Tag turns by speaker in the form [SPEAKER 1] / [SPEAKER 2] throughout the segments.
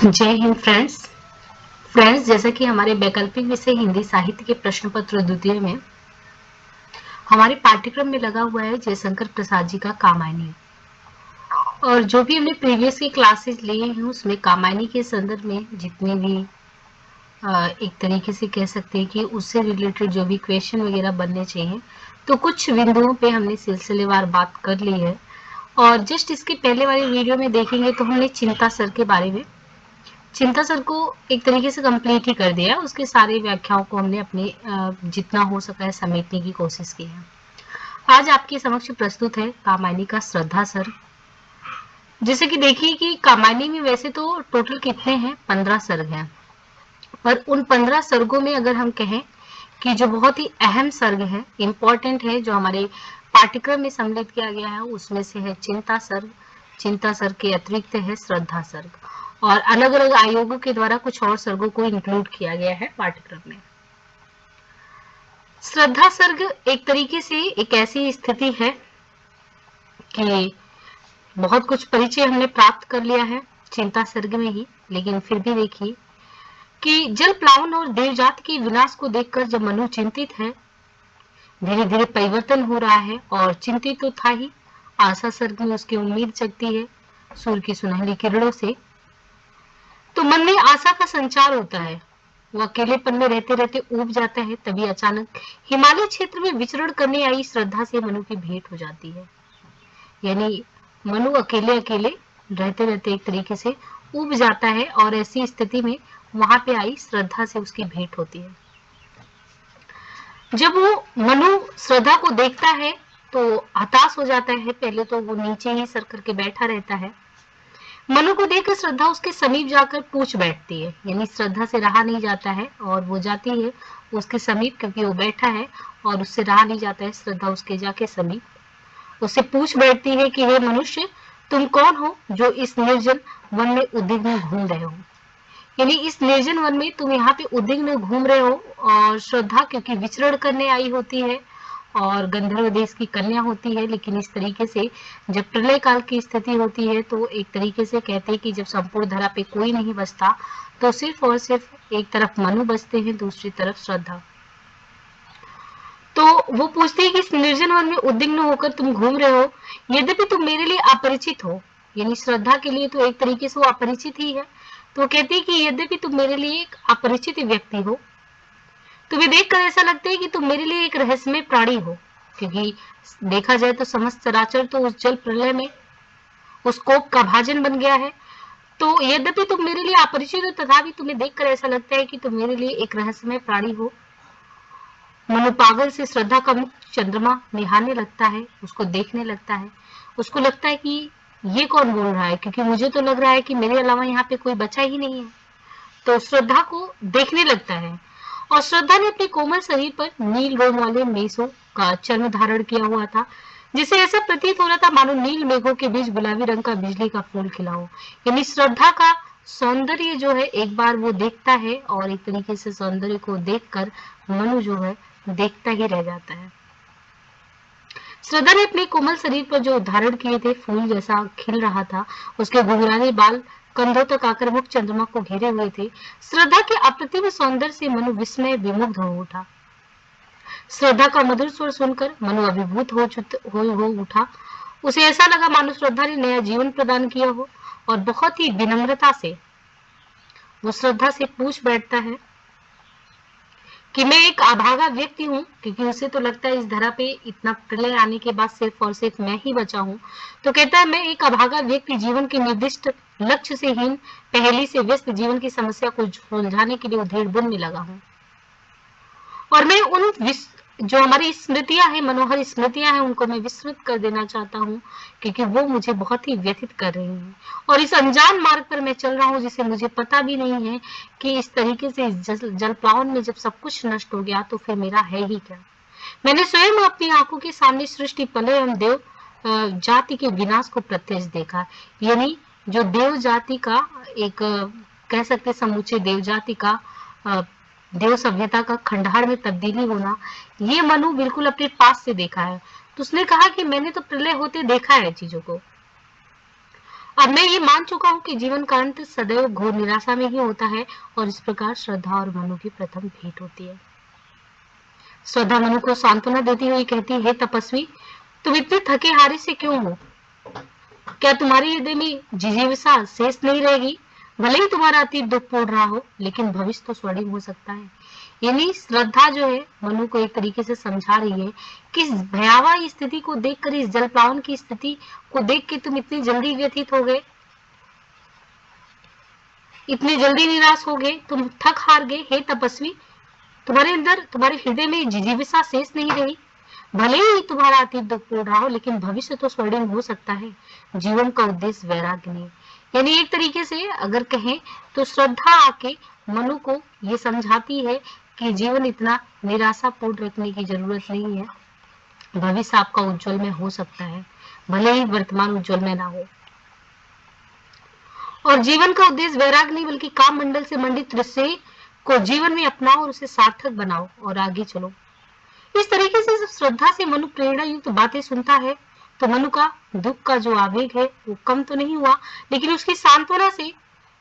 [SPEAKER 1] जय हिंद फ्रेंड्स जैसा कि हमारे वैकल्पिक विषय हिंदी साहित्य के प्रश्न पत्र द्वितीय में हमारे पाठ्यक्रम में लगा हुआ है जयशंकर प्रसाद जी का कामायनी। और जो भी हमने प्रीवियस की क्लासेस लिए हैं उसमें कामायनी के संदर्भ में जितने भी एक तरीके से कह सकते हैं कि उससे रिलेटेड जो भी क्वेश्चन वगैरह बनने चाहिए, तो कुछ बिंदुओं पे हमने सिलसिलेवार बात कर ली है। और जस्ट इसके पहले वाली वीडियो में देखेंगे तो हमने चिंता सर के बारे में चिंता सर को एक तरीके से कंप्लीट ही कर दिया। उसके सारे व्याख्याओं को हमने अपने जितना हो सका है समेटने की कोशिश की है। आज आपके समक्ष प्रस्तुत है कामायनी का श्रद्धा सर। जैसे कि देखिए कि कामायनी में वैसे तो टोटल कितने हैं, 15 सर्ग हैं। पर उन 15 सर्गों में अगर हम कहें कि जो बहुत ही अहम सर्ग है, इम्पोर्टेंट है, जो हमारे पाठ्यक्रम में सम्मिलित किया गया है, उसमें से है चिंता सर्ग। चिंता सर्ग के अतिरिक्त है श्रद्धा सर्ग, और अलग अलग आयोगों के द्वारा कुछ और सर्गों को इंक्लूड किया गया है पाठ्यक्रम में। श्रद्धा सर्ग एक तरीके से एक ऐसी स्थिति है कि बहुत कुछ परिचय हमने प्राप्त कर लिया है चिंता सर्ग में ही, लेकिन फिर भी देखिए कि जल प्लावन और देवजात के विनाश को देखकर जब मनु चिंतित है, धीरे धीरे परिवर्तन हो रहा है, और चिंतित तो था ही, आशा सर्ग में उसकी उम्मीद जगती है सूर्य की सुनहरी किरणों से। तो मन में आशा का संचार होता है, वो अकेलेपन में रहते रहते ऊब जाता है। तभी अचानक हिमालय क्षेत्र में विचरण करने आई श्रद्धा से मनु की भेंट हो जाती है। यानी मनु अकेले अकेले रहते रहते एक तरीके से ऊब जाता है, और ऐसी स्थिति में वहां पे आई श्रद्धा से उसकी भेंट होती है। जब वो मनु श्रद्धा को देखता है तो हताश हो जाता है। पहले तो वो नीचे ही सर करके बैठा रहता है। मनु को देखकर श्रद्धा उसके समीप जाकर पूछ बैठती है, यानी श्रद्धा से रहा नहीं जाता है और वो जाती है उसके समीप, क्योंकि वो बैठा है और उससे रहा नहीं जाता है। श्रद्धा उसके जाके समीप उससे पूछ बैठती है कि हे मनुष्य, तुम कौन हो जो इस निर्जन वन में उद्विग्न घूम रहे हो। यानी इस निर्जन वन में तुम यहाँ पे उद्विग्न घूम रहे हो। और श्रद्धा क्योंकि विचरण करने आई होती है और गंधर्व देश की कन्या होती है, लेकिन इस तरीके से जब प्रलय काल की स्थिति होती है तो एक तरीके से कहते हैं कि जब संपूर्ण धरा पे कोई नहीं बचता तो सिर्फ और सिर्फ एक तरफ मनु बचते हैं, दूसरी तरफ श्रद्धा। तो वो पूछती है कि इस निर्जन वन में उद्विग्न होकर तुम घूम रहे हो, यद्यपि तुम मेरे लिए अपरिचित हो। यानी श्रद्धा के लिए तो एक तरीके से वो अपरिचित ही है। तो कहती है कि यद्यपि तुम मेरे लिए एक अपरिचित व्यक्ति हो, तुम्हें देखकर ऐसा लगता है कि तुम मेरे लिए एक रहस्यमय प्राणी हो, क्योंकि देखा जाए तो समस्त चराचर तो उस जल प्रलय में उस कोप का भाजन बन गया है। तो यद्यपि तुम मेरे लिए अपरिचित हो, तथापि तुम्हें देखकर ऐसा लगता है कि तुम मेरे लिए एक रहस्यमय प्राणी हो। मनु पागल से श्रद्धा का मुख चंद्रमा निहारने लगता है, उसको देखने लगता है। उसको लगता है कि ये कौन बोल रहा है, क्योंकि मुझे तो लग रहा है कि मेरे अलावा यहाँ पे कोई बचा ही नहीं है। तो श्रद्धा को देखने लगता है, और श्रद्धा ने अपने कोमल शरीर पर नील रोम वाले मेसों का चर्म धारण किया हुआ था, जिसे ऐसा प्रतीत हो रहा था मानो नील मेघों के बीच गुलाबी रंग का बिजली का फूल खिला हो। यानी श्रद्धा का सौंदर्य जो है एक बार वो देखता है, और एक तरीके से सौंदर्य को देखकर मनु जो है देखता ही रह जाता है। श्रद्धा ने अपने कोमल शरीर पर जो धारण किए थे फूल जैसा खिल रहा था, उसके घुंघराले बाल कंधों तक आकर मुख चंद्रमा को घेरे हुए थे। श्रद्धा के अप्रतिम सौंदर्य से मनु विस्मय विमुग्ध हो उठा। श्रद्धा का मधुर स्वर सुनकर मनु अभिभूत हो उठा। उसे ऐसा लगा मानो श्रद्धा ने नया जीवन प्रदान किया हो, और बहुत ही विनम्रता से वो श्रद्धा से पूछ बैठता है कि मैं एक अभागा व्यक्ति हूँ, क्योंकि उसे तो लगता है इस धरा पे इतना प्रलय आने के बाद सिर्फ और सिर्फ मैं ही बचा हूँ। तो कहता है मैं एक अभागा व्यक्ति, जीवन के निर्दिष्ट लक्ष्य से हीन, पहली से व्यस्त जीवन की समस्या को सुलझाने के लिए उधेड़ बुन में लगा हूँ। और मैं उन जो हमारी स्मृतियां हैं, मनोहर स्मृतियां हैं, उनको मैं विस्मृत कर देना चाहता हूँ, क्योंकि वो मुझे बहुत ही व्यथित कर रही हैं। और इस अनजान मार्ग पर मैं चल रहा हूँ जिसे मुझे पता भी नहीं है कि इस तरीके से जल प्लावन में जब सब कुछ नष्ट हो गया तो फिर मेरा है ही क्या। मैंने स्वयं अपनी आंखों के सामने सृष्टि प्रलय एवं देव जाति के विनाश को प्रत्यक्ष देखा। यानी जो देव जाति का एक कह सकते समूचे देव जाति का देव सभ्यता का खंडहर में तब्दीली होना, ये मनु बिल्कुल अपने पास से देखा है। तो उसने कहा कि मैंने तो प्रलय होते देखा है चीजों को। अब मैं ये मान चुका हूँ कि जीवन का अंत सदैव घोर निराशा में ही होता है और इस प्रकार श्रद्धा और मनु की प्रथम भेंट होती है। श्रद्धा मनु को सांत्वना देती हुई कहती, हे तपस्वी, तुम इतने थके हारे से क्यों हो? क्या तुम्हारे हृदय में जिजीविषा शेष नहीं रहेगी? भले ही तुम्हारा अतीत दुखपूर्ण रहा हो, लेकिन भविष्य तो स्वर्णिम हो सकता है। यानी श्रद्धा जो है मनु को एक तरीके से समझा रही है कि इस भयावह स्थिति को देखकर, इस जलप्लावन की स्थिति को देख के तुम इतनी जल्दी व्यथित हो गए, इतने जल्दी निराश हो गए, तुम थक हार गए। हे तपस्वी, तुम्हारे अंदर, तुम्हारे हृदय में जिजीविषा शेष नहीं रही। भले ही तुम्हारा अतीत दुखपूर्ण रहा हो, लेकिन भविष्य तो स्वर्णिम हो सकता है। जीवन का उद्देश्य वैराग्य नहीं। यानी एक तरीके से अगर कहें तो श्रद्धा आके मनु को ये समझाती है कि जीवन इतना निराशापूर्ण रखने की जरूरत नहीं है। भविष्य आपका उज्जवल में हो सकता है, भले ही वर्तमान उज्जवल में ना हो। और जीवन का उद्देश्य वैराग्य नहीं, बल्कि काम मंडल से मंडित दृश्य को जीवन में अपनाओ और उसे सार्थक बनाओ और आगे चलो। इस तरीके से जब श्रद्धा से मनु प्रेरणा युक्त बातें सुनता है तो मनु का दुख का जो आवेग है वो कम तो नहीं हुआ, लेकिन उसकी सांत्वना से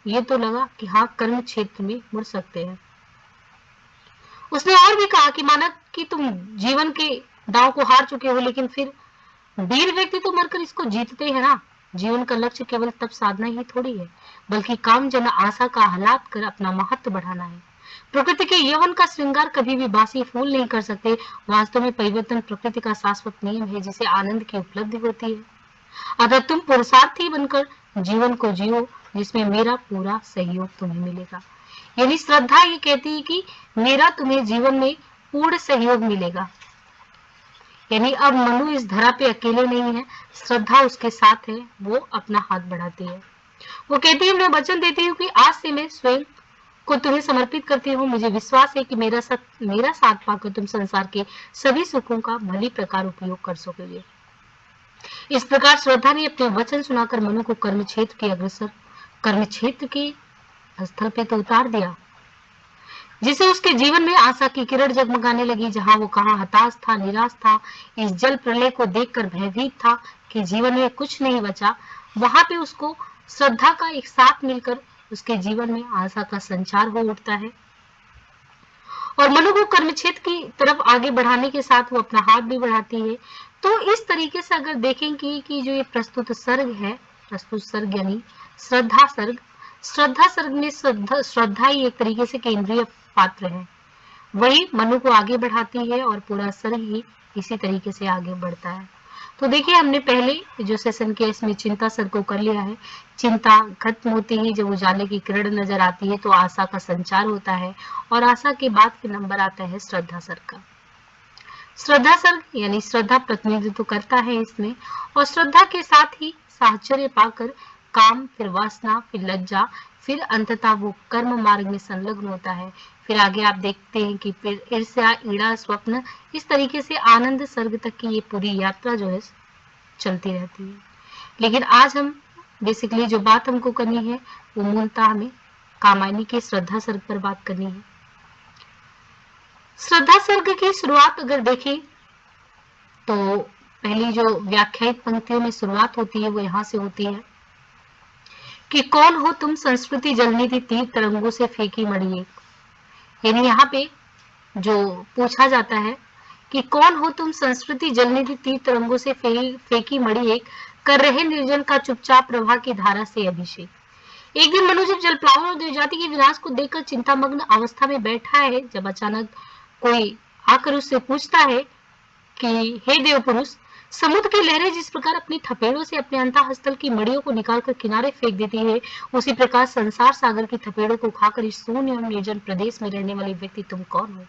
[SPEAKER 1] ये तो लगा कि हाँ, कर्म क्षेत्र में मुड़ सकते हैं। उसने और भी कहा कि माना कि तुम जीवन के दांव को हार चुके हो, लेकिन फिर वीर व्यक्ति तो मरकर इसको जीतते हैं ना। जीवन का लक्ष्य केवल तप साधना ही थोड़ी है, बल्कि काम जन आशा का आह्लाद कर अपना महत्व बढ़ाना है। प्रकृति के यौवन का श्रृंगार कभी भी बासी फूल नहीं कर सकते। वास्तव में परिवर्तन प्रकृति का शाश्वत नियम है, जिसे आनंद की उपलब्धि होती है। अतः तुम पुरुषार्थी बनकर जीवन को जियो, जिसमें मेरा पूरा सहयोग तुम्हें मिलेगा। यानी श्रद्धा ये कहती है कि मेरा तुम्हें जीवन में पूर्ण सहयोग मिलेगा। यानी अब मनु इस धरा पे अकेले नहीं है, श्रद्धा उसके साथ है, वो अपना हाथ बढ़ाती है। वो कहती है, मैं वचन देती हूँ कि आज से मैं स्वयं को तुम्हें समर्पित करती हूँ। मुझे विश्वास है कि मेरा साथ पाकर तुम संसार के सभी सुखों का भली प्रकार उपयोग कर सकोगे। इस प्रकार श्रद्धा ने अपने वचन सुनाकर मनु को कर्म क्षेत्र के स्थल पे तो उतार दिया, जिसे उसके जीवन में आशा की किरण जगमगाने लगी। जहां वो कहां हताश था, निराश था, इस जल प्रलय को देखकर भयभीत था कि जीवन में कुछ नहीं बचा, वहां पे उसको श्रद्धा का एक साथ मिलकर उसके जीवन में आशा का संचार हो उठता है। और मनु को कर्म क्षेत्र की तरफ आगे बढ़ाने के साथ वो अपना हाथ भी बढ़ाती है। तो इस तरीके से अगर देखेंगे कि जो ये प्रस्तुत सर्ग यानी श्रद्धा सर्ग में श्रद्धा ही एक तरीके से केंद्रीय पात्र है, वही मनु को आगे बढ़ाती है और पूरा सर्ग ही इसी तरीके से आगे बढ़ता है। तो देखिए, हमने पहले जो सेशन किया इसमें चिंता सर्ग को कर लिया है। चिंता खत्म होती ही जब उजाले की किरण नजर आती है तो आशा का संचार होता है, और आशा के बाद फिर नंबर आता है श्रद्धा सर्ग का। श्रद्धा सर्ग यानी श्रद्धा प्रतिनिधित्व करता है इसमें, और श्रद्धा के साथ ही साहचर्य पाकर काम, फिर वासना, फिर लज्जा, फिर अंततः वो कर्म मार्ग में संलग्न होता है। फिर आगे आप देखते हैं कि फिर ईर्ष्या, ईड़ा, स्वप्न, इस तरीके से आनंद सर्ग तक की ये पूरी यात्रा जो है चलती रहती है। लेकिन आज हम बेसिकली जो बात हमको करनी है वो मूलतः हमें कामायनी के श्रद्धा सर्ग पर बात करनी है। श्रद्धा सर्ग की शुरुआत अगर देखें तो पहली जो व्याख्यायित पंक्तियों में शुरुआत होती है वो यहाँ से होती है कि कौन हो तुम संस्कृति जलनी थी तीर तरंगों से फेंकी मड़ी एक। यानी यहाँ पे जो पूछा जाता है कि कौन हो तुम संस्कृति जलनी थी तीर तरंगों से फेंकी मड़ी एक, कर रहे निर्जन का चुपचाप प्रवाह की धारा से अभिषेक। एक दिन मनु जब जलप्लावन और देवजाति के विनाश को देखकर चिंतामग्न अवस्था में बैठा है, जब अचानक कोई आकर उससे पूछता है कि हे देव पुरुष, समुद्र की लहरें जिस प्रकार अपनी थपेड़ों से अपने अंतःस्थल की मड़ियों को निकालकर किनारे फेंक देती है, उसी प्रकार संसार सागर की थपेड़ों को खाकर इस शून्य एवं निर्जन प्रदेश में रहने वाले व्यक्ति तुम कौन हो।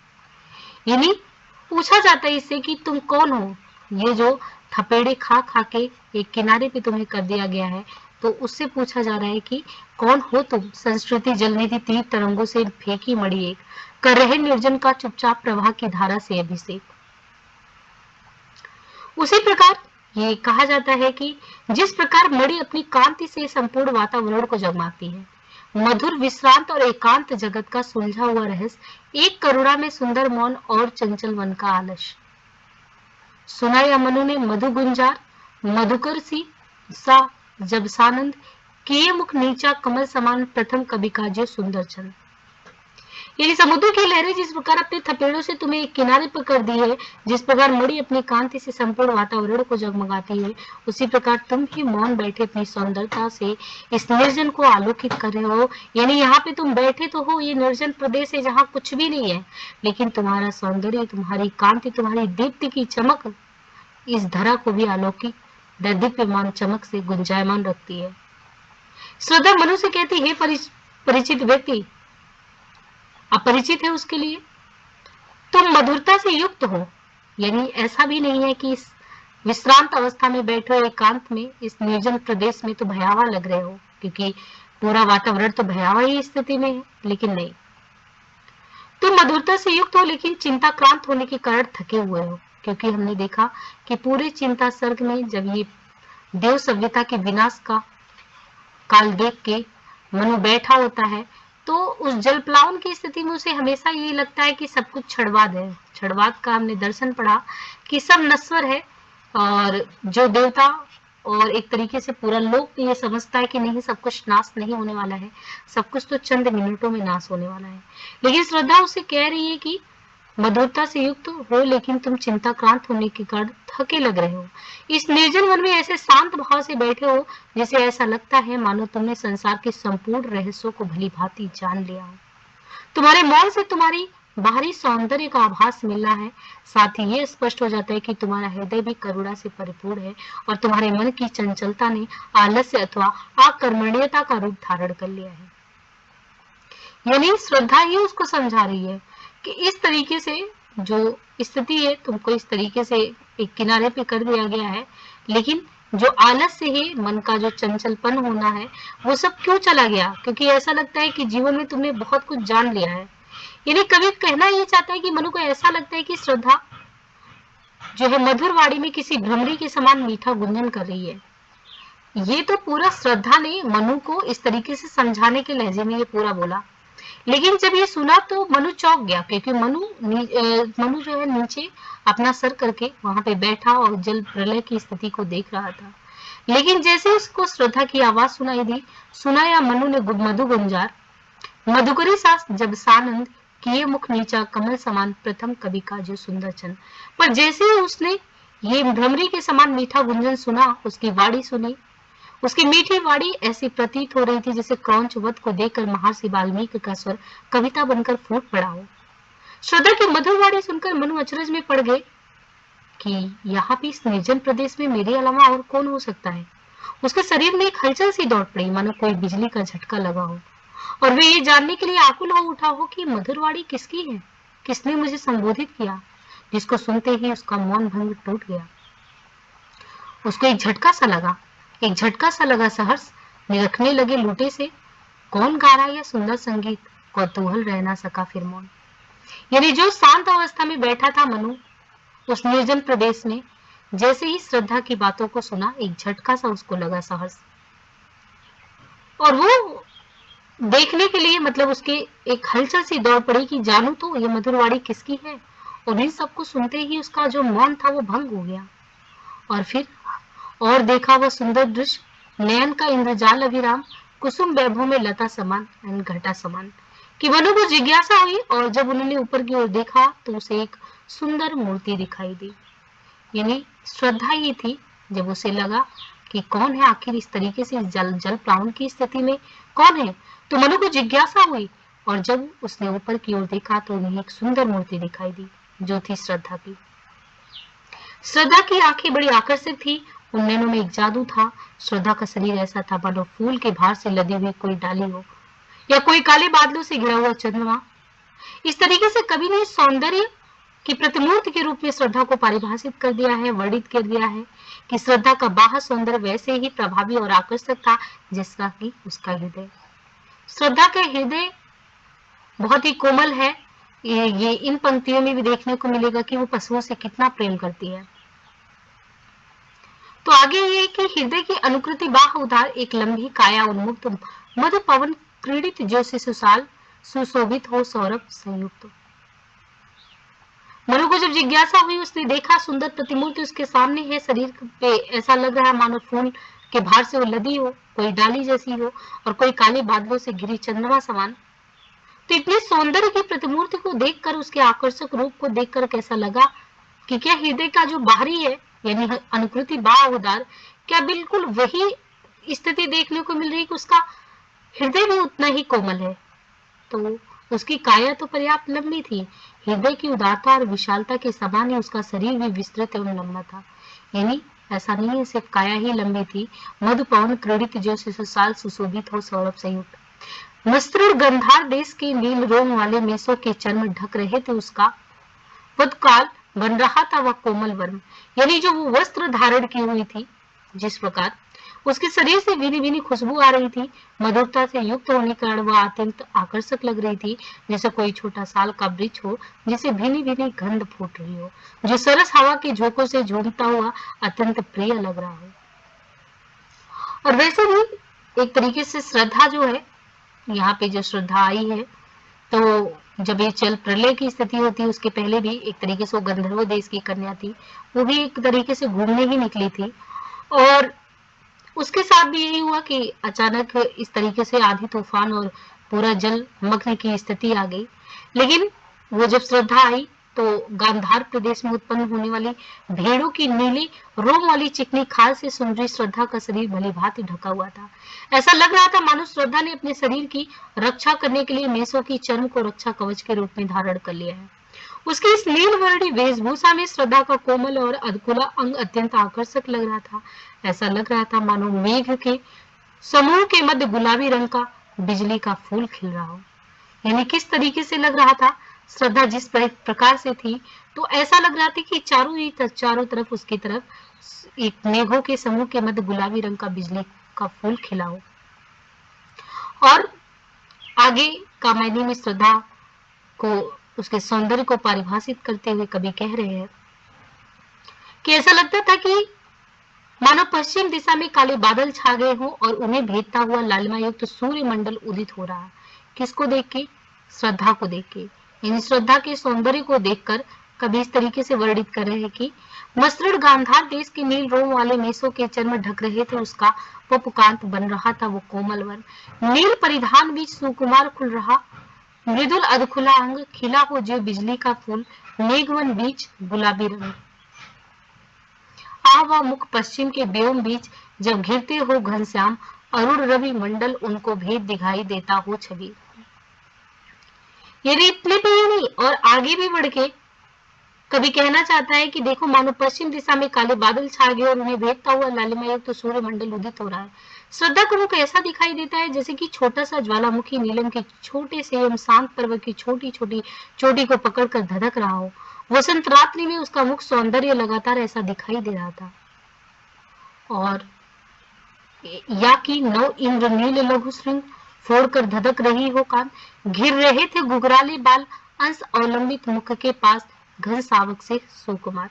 [SPEAKER 1] यानी पूछा जाता है इससे कि तुम कौन हो, ये जो थपेड़े खा खा के एक किनारे पे तुम्हें कर दिया गया है, तो उससे पूछा जा रहा है कि कौन हो तुम संस्कृति जलनी थी तीर तरंगों से फेंकी मड़ी एक, कर रहे निर्जन का चुपचाप प्रवाह की धारा से अभिषेक। उसी प्रकार ये कहा जाता है कि जिस प्रकार मणि अपनी कांति से संपूर्ण वातावरण को जगमाती है, मधुर विश्रांत और एकांत जगत का सुलझा हुआ रहस्य, एक करुणा में सुंदर मौन और चंचल मन का आलस। सुना या मनु ने मधु गुंजार मधुकर सी सा जब सानंद, किए मुख नीचा कमल समान प्रथम कवि काजो सुंदर चंद। यानी समुद्र की लहरें जिस प्रकार अपने थपेड़ों से तुम्हें एक किनारे पर कर दी है, जिस प्रकार मणि अपनी कांति से संपूर्ण वातावरण को जगमगाती है, उसी प्रकार तुम भी मौन बैठे अपनी सौंदर्यता से इस निर्जन को आलोकित कर रहे हो। यानी यहाँ पे तुम बैठे तो हो, ये निर्जन प्रदेश है जहाँ कुछ भी नहीं है, लेकिन तुम्हारा सौंदर्य, तुम्हारी कांति, तुम्हारी दीप्ति की चमक इस धरा को भी अलौकिक दीप्यमान चमक से गुंजायमान रखती है। श्रद्धा मनु से कहती है, परिचित व्यक्ति अपरिचित है उसके लिए, तुम मधुरता से युक्त हो। यानी ऐसा भी नहीं है कि इस विश्रांत अवस्था में बैठे हो एकांत में इस निर्जन प्रदेश में तो भयावह लग रहे हो, क्योंकि पूरा वातावरण तो भयावह ही स्थिति में है, लेकिन नहीं, तुम मधुरता से युक्त हो लेकिन चिंताक्रांत होने के कारण थके हुए हो। क्योंकि हमने देखा कि पूरे चिंता सर्ग में जब ये देव सभ्यता के विनाश का काल देख के मनु बैठा होता है, तो उस जलप्लावन की स्थिति में उसे हमेशा ये लगता है कि सब कुछ क्षणवाद है। क्षणवाद का हमने दर्शन पढ़ा कि सब नश्वर है, और जो देवता और एक तरीके से पूरा लोक ये समझता है कि नहीं, सब कुछ नाश नहीं होने वाला है, सब कुछ तो चंद मिनटों में नाश होने वाला है। लेकिन श्रद्धा उसे कह रही है कि मधुरता से युक्त हो लेकिन तुम चिंताक्रांत होने के कारण थके लग रहे हो। इस निर्जन वन में ऐसे शांत भाव से बैठे हो जिसे ऐसा लगता है मानो तुमने संसार के संपूर्ण रहस्यों को भली भांति जान लिया हो। तुम्हारे मौन से तुम्हारी बाहरी सौंदर्य का आभास मिल रहा है, साथ ही ये स्पष्ट हो जाता है कि तुम्हारा हृदय भी करुणा से परिपूर्ण है और तुम्हारे मन की चंचलता ने आलस्य अथवा आकर्मण्यता का रूप धारण कर लिया है। यानी श्रद्धा ही उसको समझा रही है कि इस तरीके से जो स्थिति है, तुमको इस तरीके से एक किनारे पे कर दिया गया है, लेकिन जो आलस्य है, मन का जो चंचलपन होना है, वो सब क्यों चला गया? क्योंकि ऐसा लगता है कि जीवन में तुमने बहुत कुछ जान लिया है। यानी कवि कहना ये चाहता है कि मनु को ऐसा लगता है कि श्रद्धा जो है मधुर वाणी में किसी भ्रमरी के समान मीठा गुंजन कर रही है। ये तो पूरा श्रद्धा ने मनु को इस तरीके से समझाने के लहजे में ये पूरा बोला, लेकिन जब ये सुना तो मनु चौंक गया, क्योंकि मनु जो है नीचे अपना सर करके वहां पे बैठा और जल प्रलय की स्थिति को देख रहा था। लेकिन जैसे उसको श्रद्धा की आवाज सुनाई दी, सुनाया मनु ने मधु गुंजार, मधुकरी सास जब सानंद किए मुख नीचा कमल समान प्रथम कवि का जो सुंदर चंद। पर जैसे ही उसने ये भ्रमरी के समान मीठा गुंजन सुना, उसकी वाणी सुनी, उसकी मीठी वाणी ऐसी प्रतीत हो रही थी जैसे क्रौंच वध को देखकर महर्षि वाल्मीकि का स्वर कविता बनकर फूट पड़ा हो। श्रद्धा की मधुर वाणी सुनकर मनु अचरज में पड़ गए कि यहाँ भी इस निर्जन प्रदेश में मेरे अलावा और कौन हो सकता है। उसके शरीर में एक हलचल सी दौड़ पड़ी, मानो कोई बिजली का झटका लगा हो, और वे ये जानने के लिए आकुल हो उठा हो कि मधुर वाणी किसकी है, किसने मुझे संबोधित किया। जिसको सुनते ही उसका मौन भंग टूट गया। उसको एक झटका सा लगा सहर्ष निरखने लगे लूटे से, कौन गा रहा यह सुंदर संगीत, कौतूहल रह ना सका फिर मौन। यानी जो शांत अवस्था में बैठा था मनु उस निर्जन प्रदेश में, जैसे ही श्रद्धा की बातों को सुना, एक झटका सा उसको लगा सहर्ष, और वो देखने के लिए मतलब उसके एक हलचल सी दौड़ पड़ी कि जानू तो ये मधुर वाणी किसकी है। और इन सबको सुनते ही उसका जो मौन था वो भंग हो गया, और फिर और देखा वह सुंदर दृश्य, नयन का इंद्रजाल अभिराम, कुसुम वैभव में लता समान एंड घटा समान, कि मनु को जिज्ञासा हुई, और जब उन्होंने ऊपर की ओर देखा तो उसे एक सुंदर मूर्ति दिखाई दी। यानी श्रद्धा ही थी। जब उसे लगा कि कौन है आखिर इस तरीके से जल प्लावन की स्थिति में कौन है, तो मनु को जिज्ञासा हुई, और जब उसने ऊपर की ओर देखा तो उन्हें एक सुंदर मूर्ति दिखाई दी जो थी श्रद्धा की। श्रद्धा की आंखें बड़ी आकर्षक थी, उन नैनों में एक जादू था। श्रद्धा का शरीर ऐसा था मानो फूल के भार से लदी हुई कोई डाली हो, या कोई काले बादलों से घिरा हुआ चंद्रमा। इस तरीके से कवि ने सौंदर्य की प्रतिमूर्ति के रूप में श्रद्धा को परिभाषित कर दिया है, वर्णित कर दिया है कि श्रद्धा का बाह्य सौंदर्य वैसे ही प्रभावी और आकर्षक था जिसका कि उसका हृदय। श्रद्धा का हृदय बहुत ही कोमल है। ये इन पंक्तियों में भी देखने को मिलेगा कि वो पशुओं से कितना प्रेम करती है। तो आगे ये कि हृदय की अनुकृति बाह उधार, एक लंबी काया उन्मुक्त मधु पवन क्रीडित जो शिशुशाल सुशोभित हो सौरभ संयुक्त। मनु को जब जिज्ञासा हुई, उसने देखा सुंदर प्रतिमूर्ति उसके सामने है, शरीर पे ऐसा लग रहा है मानो फूल कि बाहर से वो लदी हो, कोई डाली जैसी हो और कोई काले बादलों से घिरी चंद्रमा समान। तो इतने सौंदर्य की प्रतिमूर्ति को देखकर, उसके आकर्षक रूप को देखकर कैसा लगा कि क्या हृदय का जो बाहरी है यानी अनुकृति भाव उदार, क्या बिल्कुल वही स्थिति देखने को मिल रही कि उसका हृदय भी उतना ही कोमल है। तो उसकी काया तो पर्याप्त लंबी थी, हृदय की उदारता और विशालता के समान ही उसका शरीर भी विस्तृत एवं लंबा था। यानी ऐसा नहीं है सिर्फ काया ही लंबी थी, मधु पवन क्रीड़ित जो सुशाल सुशोभित हो सौरभ संयुक्त मसृण गंधार देश के नील रोम वाले मेसों के चर्म ढक रहे थे उसका पदकाल बन रहा था वह कोमल वर्म। यानी जो वो वस्त्र धारण की हुई थी, जिस प्रकार उसके शरीर से भीनी भीनी खुशबू आ रही थी, मधुरता से युक्त होने के कारण वह अत्यंत आकर्षक लग रही थी, जैसे कोई छोटा साल का वृक्ष हो जिसे भीनी भीनी गंध फूट रही हो, जो सरस हवा के झोंकों से झूमता हुआ अत्यंत प्रिय लग रहा हो। और वैसे भी एक तरीके से श्रद्धा जो है, यहाँ पे जो श्रद्धा आई है, तो जब ये चल प्रलय की स्थिति होती है उसके पहले भी एक तरीके से वो गंधर्व देश की कन्या थी, वो भी एक तरीके से घूमने ही निकली थी और उसके साथ भी यही हुआ कि अचानक इस तरीके से आंधी तूफान और पूरा जल मग्न की स्थिति आ गई। लेकिन वो जब श्रद्धा आई तो गांधार प्रदेश में उत्पन्न होने वाली भेड़ों की नीली रोम वाली चिकनी खाल से सुंदरी श्रद्धा का शरीर भली भांति ढका हुआ था। ऐसा लग रहा था मानो श्रद्धा ने अपने शरीर की रक्षा करने के लिए मेसों की चर्म को रक्षा कवच के रूप में धारण कर लिया है। उसकी इस नीलवर्णी वेशभूषा में श्रद्धा का कोमल और अधकुला अंग अत्यंत आकर्षक लग रहा था। ऐसा लग रहा था मानो मेघ के समूह के मध्य गुलाबी रंग का बिजली का फूल खिल रहा हो। यानी किस तरीके से लग रहा था, श्रद्धा जिस प्रकार से थी, तो ऐसा लग रहा था कि चारों तरफ उसकी तरफ एक मेघों के समूह के मध्य गुलाबी रंग का बिजली का फूल खिला हो। और आगे का मायने में श्रद्धा को उसके सौंदर्य को परिभाषित करते हुए कवि कह रहे हैं कि ऐसा लगता था कि मानो पश्चिम दिशा में काले बादल छा गए हों और उन्हें भेदता हुआ लालिमा युक्त सूर्य मंडल उदित हो रहा है। किसको देख के? श्रद्धा को देख के। इन श्रद्धा के सौंदर्य को देखकर कभी इस तरीके से वर्णित कर रहे हैं कि मसृण गांधार देश के नील रोम वाले मेसों के चर्म ढक रहे थे उसका पपुकांत बन रहा था वो कोमल वन। नील परिधान बीच सुकुमार खुल रहा, मृदुल अधखुला अंग खिला हो जो बिजली का फूल, मेघवन बीच गुलाबी रंग। आवा मुख पश्चिम के व्योम बीच जब घिरते हो घनश्याम, अरुण रवि मंडल उनको भेद दिखाई देता हो छवि। ये इतने पे ही नहीं और आगे भी बढ़ के कभी कहना चाहता है कि देखो मानो पश्चिम दिशा में काले बादल छा गए और उन्हें भेदता हुआ लालिमा युक्त तो सूर्य मंडल उदित हो रहा है। श्रद्धा को मुख ऐसा दिखाई देता है जैसे कि छोटा सा ज्वालामुखी नीलम के छोटे से एवं शांत पर्वत की छोटी छोटी चोटी को पकड़कर धधक रहा हो। वसंत रात्रि में उसका मुख सौंदर्य लगातार ऐसा दिखाई दे रहा था। और या कि नव इंद्र नील लघु श्रृंग फोड़कर धधक रही हो कान, घिर रहे थे घुघराले बाल अंश अवलंबित मुख के पास घन सावक से सुकुमार।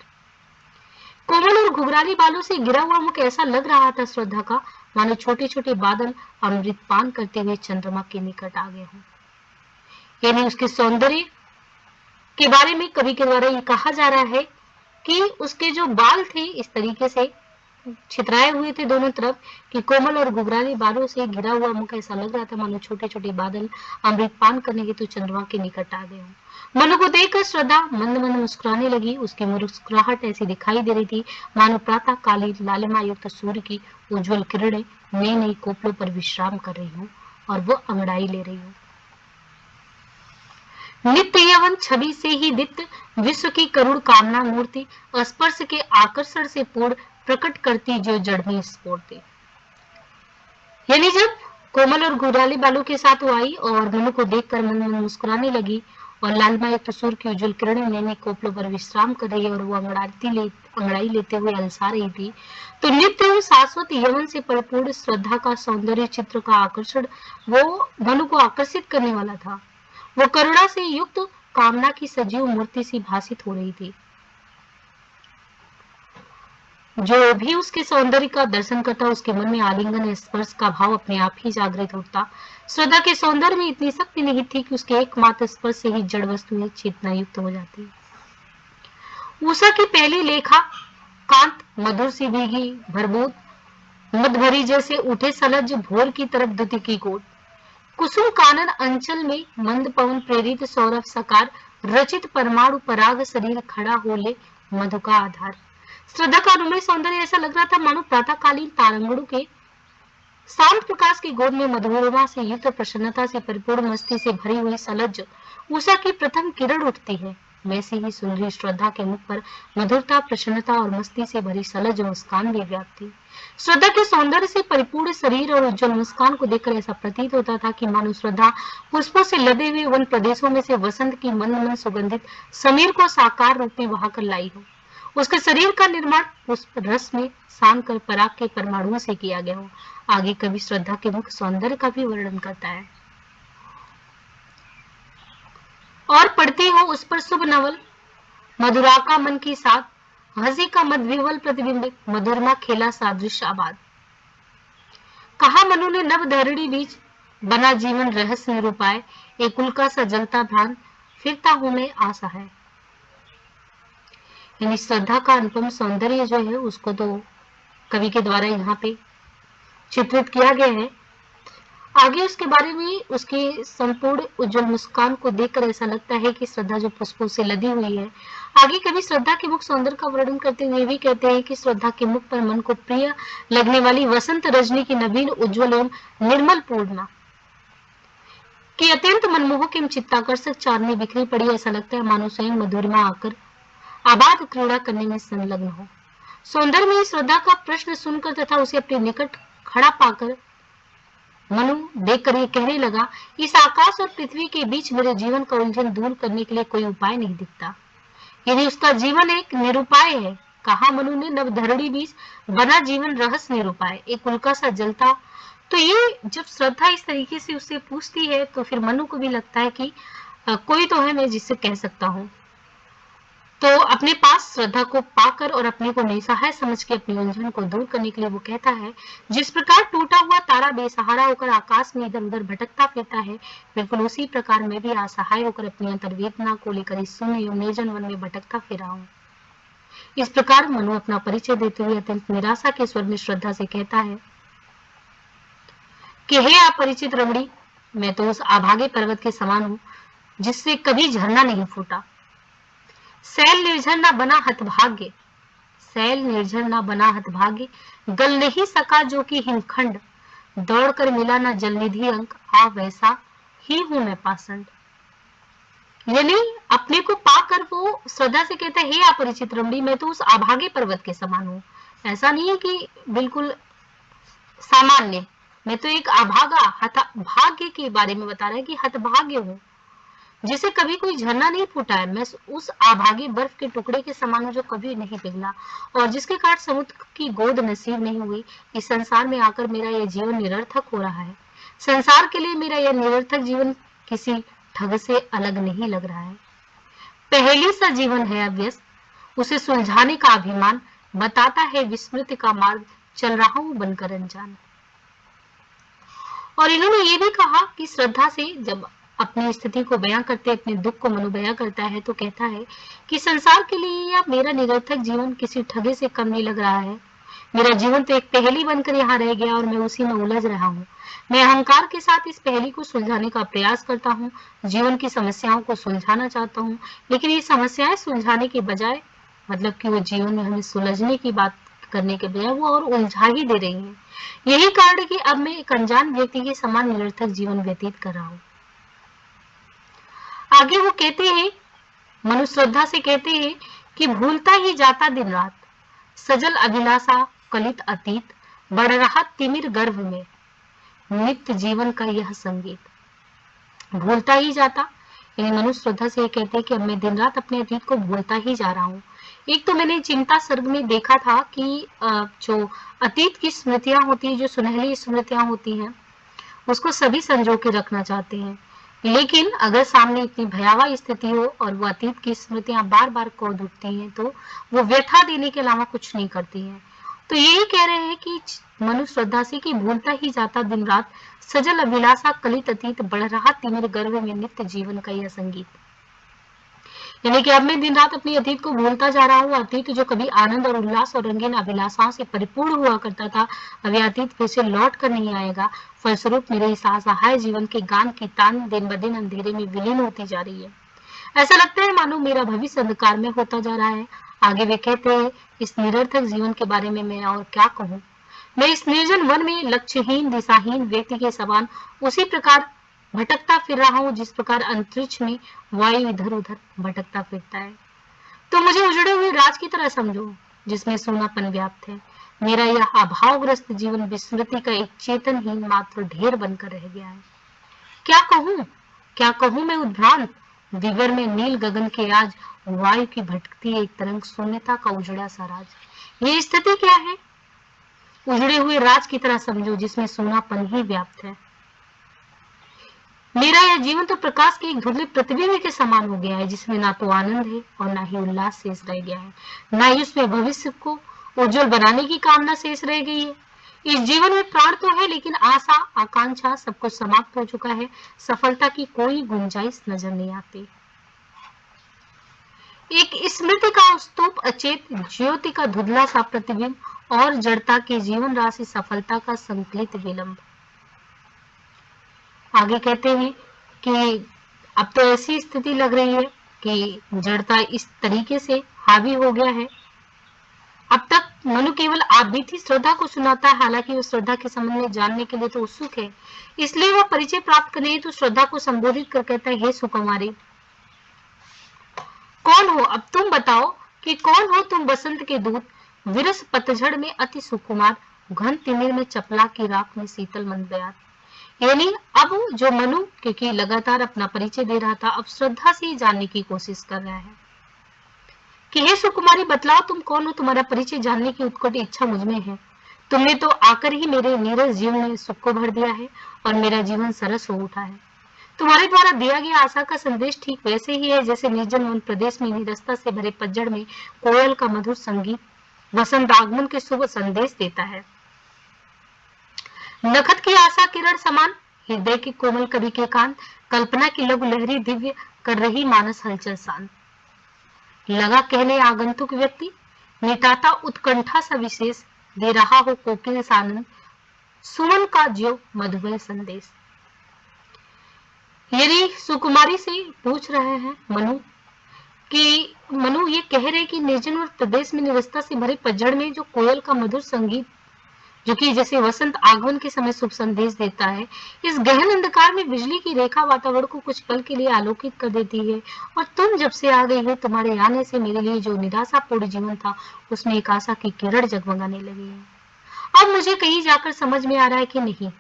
[SPEAKER 1] कोमल और घुघराली बालों से गिरा हुआ मुख ऐसा लग रहा था श्रद्धा का मानो छोटे छोटे बादल अमृत पान करते हुए चंद्रमा के निकट आ गए हों। यानी उसके सौंदर्य के बारे में कवि के द्वारा ये कहा जा रहा है कि उसके जो बाल थे इस तरीके से छितराए हुए थे दोनों तरफ कि कोमल और घुघराले बालों से घिरा हुआ मुख ऐसा लग रहा था मानो छोटे छोटे बादल अमृत पान करने के तो चंद्रमा के निकट आ गए हों। मनु को देखकर श्रद्धा मंद मंद मुस्कुराने लगी। उसकी मुस्कुराहट ऐसी दिखाई दे रही थी मानो प्रातः काली लालिमा युक्त सूर्य की उज्जवल किरणें नई नई कोपलों पर विश्राम कर रही हूँ और वो अंगड़ाई ले रही हूँ। नित्य यवन छवि से ही दित विश्व की करुण कामना मूर्ति स्पर्श के आकर्षण से पूर्ण प्रकट करती जो जड़ में स्फूर्ति। यानी जब कोमल और घुघराले बालों के साथ वो आई और मनु को देखकर मन मन मुस्कुराने लगी और लालिमा युक्त सूर्य की उज्जवल किरणें नैने कोपलों पर विश्राम कर रही और वो अंगड़ाई लेते हुए अलसा रही थी, तो नित्य और शाश्वत यवन से परिपूर्ण श्रद्धा का सौंदर्य चित्र का आकर्षण वो मनु को आकर्षित करने वाला था। वो करुणा से युक्त कामना की सजीव मूर्ति सी भासित हो रही थी। जो भी उसके सौंदर्य का दर्शन करता उसके मन में आलिंगन स्पर्श का भाव अपने आप ही जागृत होता। श्रद्धा के सौंदर्य में इतनी शक्ति नहीं थी कि उसके एकमात्र स्पर्श से ही जड़ वस्तु में चेतना युक्त हो जाती। उषा की पहली लेखा कांत मधुर सी भीगी भरबूत मद भरी जैसे उठे सलज भोर की तरफ दुति की गोट। कुसुम कानन अंचल में मंद पवन प्रेरित सौरभ सकार रचित परमाणु पराग शरीर खड़ा हो ले मधु का आधार। श्रद्धा का अनुमेय सौंदर्य ऐसा लग रहा था मानो प्रातःकालीन तारंगणों के शांत प्रकाश की गोद में मधुरमा से युक्त प्रसन्नता से परिपूर्ण मस्ती से भरी हुई सलज उषा की प्रथम किरण उठती है। वैसे ही सुंदरी श्रद्धा के मुख पर मधुरता, प्रसन्नता और मस्ती से भरी सलज मुस्कान भी व्याप्त थी। श्रद्धा के सौंदर्य से परिपूर्ण शरीर और उज्जवल मुस्कान को देखकर ऐसा प्रतीत होता था कि मानो श्रद्धा पुष्पों से लदे हुए वन प्रदेशों में से वसंत की मंद मंद सुगंधित समीर को साकार रूप में बहाकर लाई हो। उसके शरीर का निर्माण पुष्प रस में सान कर पराग के परमाणुओं से किया गया हो। आगे कवि श्रद्धा के मुख सौंदर्य का भी वर्णन करता है। और पढ़ती हो उस पर शुभ नवल, मधुरा का मन की साथ, हंसी का मधविवल प्रतिबिंबित, मधुरमा खेला सादृश्य आबाद। कहा मनु ने नव धरणी बीच, बना जीवन रहस्य निरूपाय, एक उल्का सा जलता भ्रांत, फिरता हूं मैं आशा है। यानी श्रद्धा का अनुपम सौंदर्य जो है उसको तो कवि के द्वारा यहाँ पे चित्रित किया गया है। आगे उसके बारे में उसके संपूर्ण उज्जवल मुस्कान को देखकर ऐसा लगता है कि श्रद्धा जो पुष्पों से लदी हुई है। आगे कभी श्रद्धा के मुख सौंदर्य का वर्णन करते हुए भी कहते हैं कि श्रद्धा के मुख पर मन को प्रिय लगने वाली वसंत रजनी की नवीन उज्जवल एवं निर्मल पूर्णिमा की अत्यंत मनमोहक एवं चित्ताकर्षक चांदनी बिखरी पड़ी। ऐसा लगता है मानो स्वयं मधुरमा आकर आबाद क्रीड़ा करने में संलग्न हो। सौंदर्य में श्रद्धा का प्रश्न सुनकर तथा उसे अपने निकट खड़ा पाकर मनु देखकर ये कहने लगा, इस आकाश और पृथ्वी के बीच मेरे जीवन का उलझन दूर करने के लिए कोई उपाय नहीं दिखता। यदि उसका जीवन एक निरुपाय है। कहा मनु ने नवधरणी बीच, बना जीवन रहस्य निरुपाय, एक उल्का सा जलता। तो ये जब श्रद्धा इस तरीके से उससे पूछती है तो फिर मनु को भी लगता है कि कोई तो है मैं जिससे कह सकता हूँ। तो अपने पास श्रद्धा को पाकर और अपने को निसहाय समझ के अपनी उलझन को दूर करने के लिए वो कहता है, जिस प्रकार टूटा हुआ तारा बेसहारा होकर आकाश में इधर उधर भटकता फिरता है, बिल्कुल उसी प्रकार मैं भी असहाय होकर अपनी अंतर्वेदना को लेकर इस शून्य एवं निर्जन वन में भटकता फिरा हूँ। इस प्रकार मनु अपना परिचय देते हुए अत्यंत निराशा के स्वर में श्रद्धा से कहता है कि हे अपरिचित रमणी, मैं तो उस आभागे पर्वत के समान हूँ जिससे कभी झरना नहीं फूटा। सैल निर्झर ना बना हतभाग्य, सैल निर्झर ना बना हतभाग्य, गल नहीं सका जो कि हिमखंड, दौड़कर मिला ना जलनिधि अंक, आ वैसा ही हूं मैं पाषंड। यानी अपने को पाकर वो श्रद्धा से कहता है, हे अपरिचित रमणी, मैं तो उस आभागे पर्वत के समान हूँ। ऐसा नहीं है कि बिल्कुल सामान्य, मैं तो एक अभागा हतभाग्य के बारे में बता रहा है कि हतभाग्य हूँ जिसे कभी कोई झरना नहीं फूटा है। मैं उस आभागी बर्फ के टुकड़े के समान हूं जो कभी नहीं पिघला और जिसके कारण समुद्र की गोद नसीब नहीं हुई। इस संसार में आकर मेरा यह जीवन निरर्थक हो रहा है। संसार के लिए मेरा यह निरर्थक जीवन किसी ठग से अलग नहीं लग रहा है। पहेली सा जीवन है अव्यस्त, उसे सुलझाने का अभिमान बताता है विस्मृति का मार्ग, चल रहा हूं बनकर अनजान। और इन्होंने ये भी कहा कि श्रद्धा से जब अपनी स्थिति को बयां करते, अपने दुख को मनु बयां करता है तो कहता है कि संसार के लिए या मेरा निरर्थक जीवन किसी ठगे से कम नहीं लग रहा है। मेरा जीवन तो एक पहेली बनकर यहाँ रह गया और मैं उसी में उलझ रहा हूँ। मैं अहंकार के साथ इस पहेली को सुलझाने का प्रयास करता हूँ, जीवन की समस्याओं को सुलझाना चाहता हूँ, लेकिन ये समस्याएं सुलझाने के बजाय, मतलब कि वो जीवन में हमें सुलझने की बात करने के बजाय वो और उलझा ही दे रही है। यही कारण है कि अब मैं एक अनजान व्यक्ति के समान निरर्थक जीवन व्यतीत कर रहा हूँ। आगे वो कहते हैं, मनु श्रद्धा से कहते हैं कि भूलता ही जाता दिन रात, सजल अभिलाषा कलित अतीत, बढ़ रहा तिमिर गर्भ में, नित्य जीवन का यह संगीत। भूलता ही जाता, यानी मनु श्रद्धा से कहते हैं कि अब मैं दिन रात अपने अतीत को भूलता ही जा रहा हूँ। एक तो मैंने चिंता सर्ग में देखा था कि जो अतीत की स्मृतियां होती है, जो सुनहरी स्मृतियां होती हैं, उसको सभी संजो के रखना चाहते हैं, लेकिन अगर सामने इतनी भयावह स्थिति हो और वो अतीत की स्मृतियां बार बार कौंध उठती हैं तो वो व्यथा देने के अलावा कुछ नहीं करती हैं। तो यही कह रहे हैं कि मनु श्रद्धा से कि भूलता ही जाता दिन रात, सजल अभिलाषा कलित अतीत, बढ़ रहा तिमिर गर्भ में, नित्य जीवन का यह संगीत। यानी कि अब मैं दिन रात अपनी अतीत को भूलता जा रहा हूँ। अतीत जो कभी आनंद और उल्लास और रंगीन अभिलाषाओं से परिपूर्ण हुआ करता था, अब यह अतीत फिर से लौट कर नहीं आएगा। फलस्वरूप मेरे इस असहाय जीवन के गान की तान दिन ब दिन अंधेरे में विलीन होती जा रही है। ऐसा लगता है मानो मेरा भविष्य अंधकार में होता जा रहा है। आगे वे कहते हैं, इस निरर्थक जीवन के बारे में मैं और क्या कहूँ। मैं इस निर्जन वन में लक्ष्यहीन दिशाहीन व्यक्ति के समान उसी प्रकार भटकता फिर रहा हूँ जिस प्रकार अंतरिक्ष में वायु इधर उधर भटकता फिरता है। तो मुझे उजड़े हुए राज की तरह समझो जिसमें सोनापन व्याप्त है। मेरा यह अभावग्रस्त जीवन विस्मृति का एक चेतनहीन मात्र ढेर बनकर रह गया है। क्या कहूँ मैं उद्भ्रांत विवर में नील गगन के आज वायु की भटकती एक तरंग शून्यता का उजड़ा सा राज। ये स्थिति क्या है? उजड़े हुए राज की तरह समझो जिसमें सोनापन ही व्याप्त है। मेरा यह जीवन तो प्रकाश के एक धुंधले प्रतिबिंब के समान हो गया है जिसमें ना तो आनंद है और ना ही उल्लास शेष रह गया है, ना ही उसमें भविष्य को उज्जवल बनाने की कामना शेष रह गई है। इस जीवन में प्राण तो है लेकिन आशा आकांक्षा सब कुछ समाप्त हो चुका है। सफलता की कोई गुंजाइश नजर नहीं आती। एक स्मृति का स्तूप अचेत ज्योति का धुंधला सा प्रतिबिंब और जड़ता के जीवन राशि सफलता का संकलित विलंब। आगे कहते हैं कि अब तो ऐसी स्थिति लग रही है कि जड़ता इस तरीके से हावी हो गया है। अब तक मनु केवल आप भी थी श्रद्धा को सुनाता है, हालांकि वो श्रद्धा के संबंध में जानने के लिए तो उत्सुक है, इसलिए वह परिचय प्राप्त करने हेतु श्रद्धा को संबोधित कर कहता है, हे सुकुमारी, कौन हो? अब तुम बताओ कि कौन हो तुम? बसंत के दूत, विरस पतझड़ में अति सुकुमार, घन तिमिर में चपला की राख में शीतल मंद बयार। यानी अब जो मनु, क्योंकि लगातार अपना परिचय दे रहा था, अब श्रद्धा से ही जानने की कोशिश कर रहा है कि हे सुकुमारी बतलाओ तुम कौन हो, तुम्हारा परिचय जानने की उत्कट इच्छा मुझमें है। तुमने तो आकर ही मेरे नीरस जीवन में सुख को भर दिया है और मेरा जीवन सरस हो उठा है। तुम्हारे द्वारा दिया गया आशा का संदेश ठीक वैसे ही है जैसे निर्जन वन प्रदेश में निरस्ता से भरे पतझड़ में कोयल का मधुर संगीत वसंत आगमन के शुभ संदेश देता है। नखत की आशा किरण समान हृदय के कोमल कवि के कान, कल्पना की लघु लहरी दिव्य कर रही मानस हलचल शांत। लगा कहने आगंतुक व्यक्ति, मिटाता उत्कंठा सा विशेष, दे रहा हो कोकिल सानंद, सुमन का ज्यो मधुमय संदेश। यदि सुकुमारी से पूछ रहे हैं मनु कि मनु ये कह रहे कि निर्जन और प्रदेश में निरस्ता से भरे पतझड़ में जो कोयल का मधुर संगीत जो कि जैसे वसंत आगमन के समय शुभ संदेश देता है, इस गहन अंधकार में बिजली की रेखा वातावरण को कुछ पल के लिए आलोकित कर देती है। और तुम जब से आ गई हो, तुम्हारे आने से मेरे लिए जो निराशापूर्ण जीवन था उसमें एक आशा की किरण जगमगाने लगी है। अब मुझे कहीं जाकर समझ में आ रहा है कि नहीं,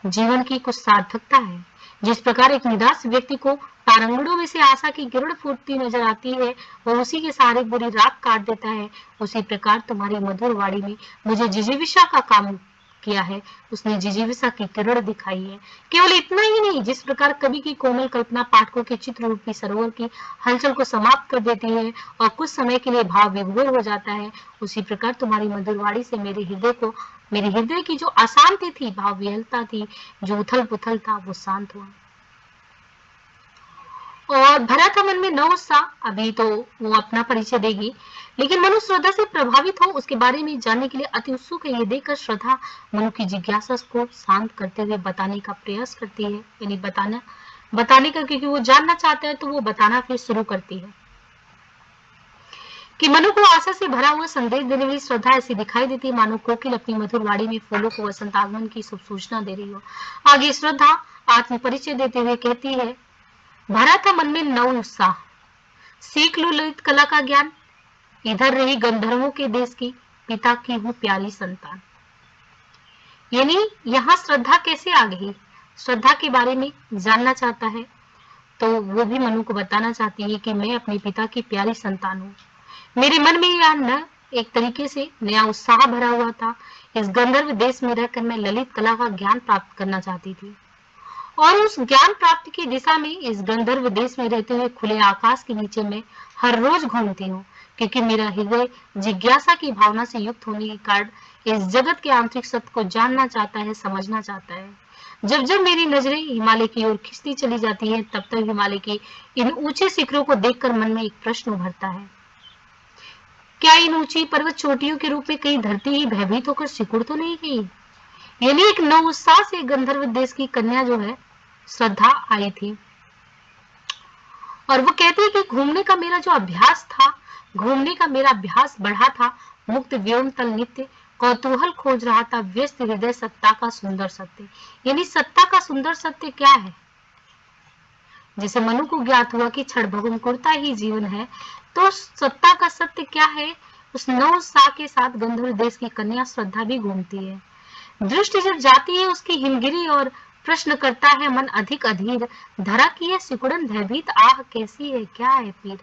[SPEAKER 1] जीवन की कुछ सार्थकता है। जिस प्रकार एक निराश व्यक्ति को तारंगड़ों में से आशा की किरण फूटती नजर आती है, वह उसी के सहारे बुरी रात काट देता है, उसी प्रकार तुम्हारी मधुर वाणी में मुझे जिजीविषा का काम किया है। उसने जिजीविषा की किरण दिखाई है। केवल इतना ही नहीं, जिस प्रकार कवि की कोमल कल्पना पाठकों के चित्र रूपी सरोवर की हलचल को समाप्त कर देती है और कुछ समय के लिए भाव विभोर हो जाता है, उसी प्रकार तुम्हारी मधुर वाणी से मेरे हृदय की जो अशांति थी, भाव विहलता थी, जो उथल पुथल था, वो शांत हुआ और भरा था मन में नव उत्साह। अभी तो वो अपना परिचय देगी, लेकिन मनु श्रद्धा से प्रभावित हो, उसके बारे में जानने के लिए अति उत्सुक है। ये देखकर श्रद्धा मनु की जिज्ञासा को शांत करते हुए बताने का प्रयास करती है, यानी बताने का, क्योंकि वो जानना चाहता है तो वो बताना फिर शुरू करती है कि मनु को आशा से भरा हुआ संदेश देने वाली श्रद्धा ऐसी दिखाई देती है मानो कोकिल अपनी मधुर वाणी में फूलों को वसंत आगमन की शुभ सूचना दे रही हो। आगे श्रद्धा आत्म परिचय देते हुए कहती है, भरा था मन में नव उत्साह, सीख लो ललित कला का ज्ञान, इधर रही गंधर्वों के देश की, पिता की हूँ प्यारी संतान। यानी यहाँ श्रद्धा कैसे आ गई, श्रद्धा के बारे में जानना चाहता है, तो वो भी मनु को बताना चाहती है कि मैं अपने पिता की प्यारी संतान हूँ। मेरे मन में यह न एक तरीके से नया उत्साह भरा हुआ था। इस गंधर्व देश में रहकर मैं ललित कला का ज्ञान प्राप्त करना चाहती थी और उस ज्ञान प्राप्ति की दिशा में इस गंधर्व देश में रहते हुए खुले आकाश के नीचे मैं हर रोज घूमती हूँ, क्योंकि मेरा हृदय जिज्ञासा की भावना से युक्त होने के कारण इस जगत के आंतरिक सत्य को जानना चाहता है, समझना चाहता है। जब जब मेरी नजरें हिमालय की ओर खिंचती चली जाती हैं, तब तक हिमालय के इन ऊंचे शिखरों को देखकर मन में एक प्रश्न उभरता है, क्या इन ऊंची पर्वत चोटियों के रूप में कहीं धरती ही भयभीत होकर सिकुड़ तो नहीं गई? यानी एक नव उत्साह से गंधर्व देश की कन्या जो है श्रद्धा आई थी, और वो कहती है कि घूमने का मेरा अभ्यास बढ़ा था, मुक्त व्योम तल नित्य कौतूहल खोज रहा था, व्यस्त हृदय सत्ता का सुंदर सत्य। यानी सत्ता का सुंदर सत्य क्या है? जैसे मनु को ज्ञात हुआ कि क्षण भंगुरता ही जीवन है, तो सत्ता का सत्य क्या है? उस नव उत्साह के साथ गंधर्व देश की कन्या श्रद्धा भी घूमती है। दृष्टि जब जाती है उसकी हिमगिरी और प्रश्न करता है मन अधिक अधीर, धरा की है सिकुड़न भयभीत आह कैसी है, क्या है पीर,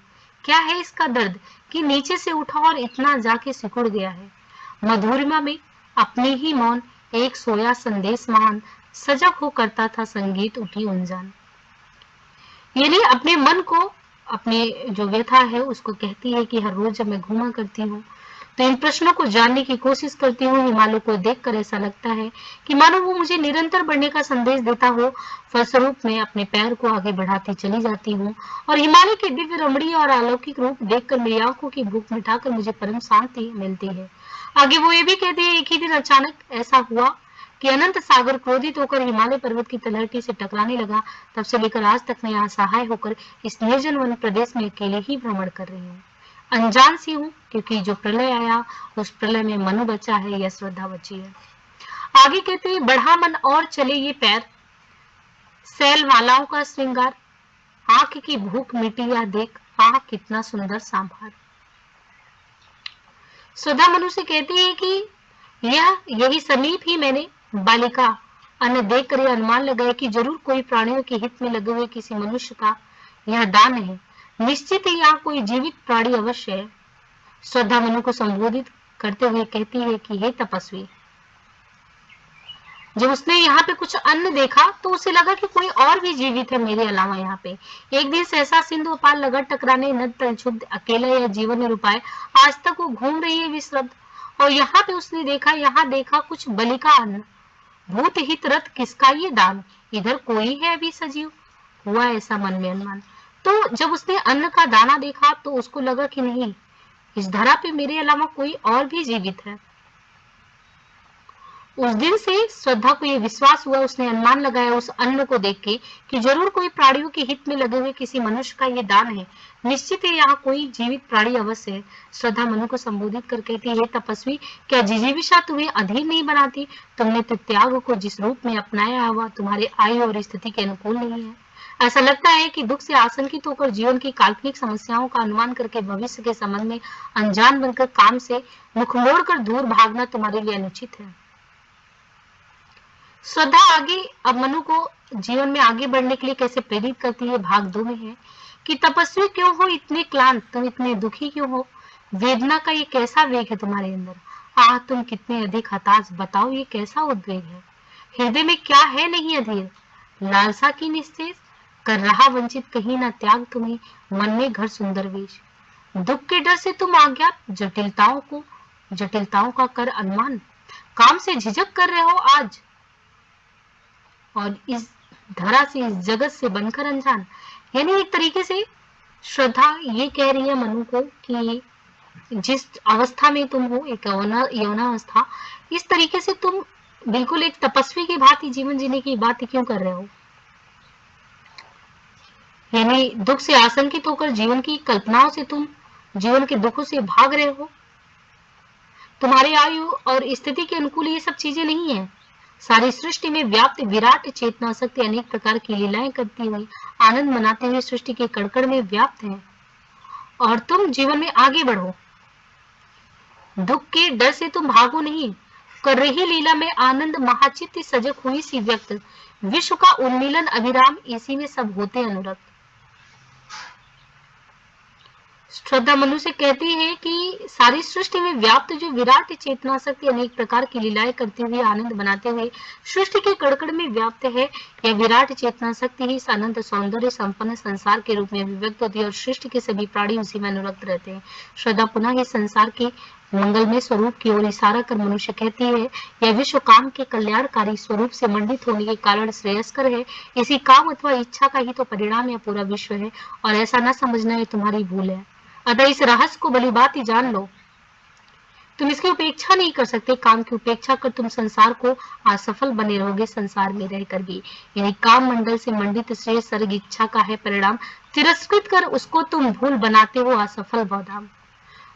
[SPEAKER 1] क्या है इसका दर्द कि नीचे से उठा और इतना जाके सिकुड़ गया है। मधुरिमा में अपने ही मौन एक सोया संदेश महान, सजग हो करता था संगीत उठी उनजान। यानी अपने मन को, अपने जो व्यथा है उसको कहती है कि हर रोज जब मैं घूमा करती हूँ तो इन प्रश्नों को जानने की कोशिश करती हूँ। हिमालय को देखकर ऐसा लगता है कि मानो वो मुझे निरंतर बढ़ने का संदेश देता हो। फलस्वरूप मैं अपने पैर को आगे बढ़ाती चली जाती हूँ और हिमालय के दिव्य रमणीय और अलौकिक रूप देखकर मेरी आंखों की भूख मिटाकर मुझे परम शांति मिलती है। आगे वो ये भी कहती है, एक ही दिन अचानक ऐसा हुआ कि अनंत सागर क्रोधित होकर हिमालय पर्वत की तलहटी से टकराने लगा। तब से लेकर आज तक मैं यहाँ सहाय होकर इस निर्जन वन प्रदेश में अकेले ही भ्रमण कर रही हूँ। अनजान सी हूँ, क्योंकि जो प्रलय आया उस प्रलय में मनु बचा है या श्रद्धा बची है। आगे कहते हैं, बढ़ा मन और चले ये पैर, सैल मालाओं का श्रृंगार, आंख की भूख मिटी या देख, आह कितना सुंदर सांभार। श्रद्धा मनु से कहती है कि यही समीप ही मैंने बालिका अन्न देख कर अनुमान लगाया कि जरूर कोई प्राणियों के हित में लगे हुए किसी मनुष्य का यह दान है। निश्चित ही यहाँ कोई जीवित प्राणी अवश्य है। श्रद्धा मनु को संबोधित करते हुए कहती है कि हे तपस्वी, जब उसने यहाँ पे कुछ अन्न देखा तो उसे लगा कि कोई और भी जीवित है मेरे अलावा यहाँ पे। एक दिन सहसा सिंधु पार लगड़ टकराने नद तल क्षुब्ध अकेला या जीवन निरुपाय, आज तक वो घूम रही है विश्रब्द, और यहाँ पे उसने देखा, यहाँ देखा कुछ बलि का अन्न, भूत हित रथ किसका ये दान, इधर कोई है अभी सजीव, हुआ ऐसा मन में अनुमान। तो जब उसने अन्न का दाना देखा तो उसको लगा कि नहीं, इस धरा पे मेरे अलावा कोई और भी जीवित है। उस दिन से श्रद्धा को यह विश्वास हुआ, उसने अनुमान लगाया उस अन्न को देख के कि जरूर कोई प्राणियों के हित में लगे हुए किसी मनुष्य का ये दान है। निश्चित है यहाँ कोई जीवित प्राणी अवश्य है। श्रद्धा मनु को संबोधित कर कहती है, तपस्वी, क्या जिजीविषा तुम्हें अधीर नहीं बनाती? तुमने तो त्याग को जिस रूप में अपनाया हुआ तुम्हारे आयु और स्थिति के अनुकूल नहीं है। ऐसा लगता है कि दुख से आशंकित होकर जीवन की काल्पनिक समस्याओं का अनुमान करके भविष्य के संबंध में अनजान बनकर काम से मुख मोड़कर दूर भागना तुम्हारे लिए अनुचित है। श्रद्धा आगे अब मनु को जीवन में आगे बढ़ने के लिए कैसे प्रेरित करती है, भाग 2 में है कि तपस्वी क्यों हो इतने क्लांत, तुम इतने दुखी क्यों हो, वेदना का ये कैसा वेग है तुम्हारे अंदर, आह तुम कितने अधिक हताश, बताओ ये कैसा उद्वेग है, हृदय में क्या है नहीं अधीर, लालसा की निस्तेज, कर रहा वंचित कहीं न त्याग तुम्हें, मन में घर सुंदर वेश, दुख के डर से तुम अज्ञात, जटिलताओं का कर अनुमान, काम से झिझक कर रहे हो आज, और इस धरा से, इस जगत से बनकर अनजान। यानी एक तरीके से श्रद्धा ये कह रही है मनु को कि जिस अवस्था में तुम हो, एक यौनावस्था, इस तरीके से तुम बिल्कुल एक तपस्वी की भांति जीवन जीने की बात क्यों कर रहे हो। यानी दुख से आशंकित होकर जीवन की कल्पनाओं से तुम जीवन के दुखों से भाग रहे हो। तुम्हारी आयु और स्थिति के अनुकूल ये सब चीजें नहीं है। सारी सृष्टि में व्याप्त विराट चेतना शक्ति अनेक प्रकार की लीलाएं करती हुई, आनंद मनाते हुए सृष्टि के कड़कड़ में व्याप्त है, और तुम जीवन में आगे बढ़ो। दुख के डर से तुम भागो नहीं, कर रही लीला में आनंद महाचित्त सजग हुई सी व्यक्त, विश्व का उन्मीलन अभिराम, इसी में सब होते अनुरक्त। श्रद्धा मनु से कहती है कि सारी सृष्टि में व्याप्त जो विराट चेतना शक्ति अनेक प्रकार की लीलाएं करते हुए, आनंद बनाते हुए सृष्टि के कड़कड़ में व्याप्त है, यह विराट चेतना शक्ति ही इस अनंत सौंदर्य संपन्न संसार के रूप में अभिव्यक्त होती है, और सृष्टि के सभी प्राणी उसी में अनुरक्त रहते हैं। श्रद्धा पुनः इस संसार की मंगलमय स्वरूप की ओर इशारा कर मनुष्य कहती है, यह विश्व काम के कल्याणकारी स्वरूप से मंडित होने के कारण श्रेयस्कर है। इसी काम अथवा इच्छा का ही तो परिणाम यह पूरा विश्व है, और ऐसा न समझना ये तुम्हारी भूल है। अतः इस रहस्य को भली बात ही जान लो। तुम इसकी उपेक्षा नहीं कर सकते। काम की उपेक्षा कर तुम संसार को असफल बने रहोगे, संसार में रहकर भी। यानी काम मंडल से मंडित श्रेय सर्ग इच्छा का है परिणाम, तिरस्कृत कर उसको तुम भूल बनाते हो असफल बदाम।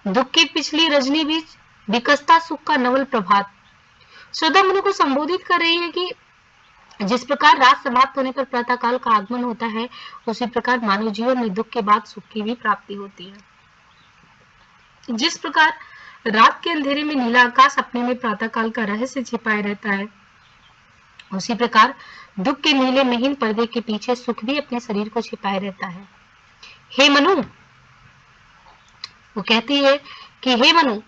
[SPEAKER 1] दुख की पिछली रजनी बीच विकसता सुख का नवल प्रभात। श्रद्धा मनु को संबोधित कर रही है कि जिस प्रकार रात समाप्त होने पर प्रातःकाल का आगमन होता है, उसी प्रकार मानव जीवन में दुख के बाद सुख की भी प्राप्ति होती है। जिस प्रकार रात के अंधेरे में नीला आकाश अपने में प्रातःकाल का रहस्य छिपाए रहता है, उसी प्रकार दुख के नीले महीन पर्दे के पीछे सुख भी अपने शरीर को छिपाए रहता है। हे मनु, वो कहती है कि हे मनु,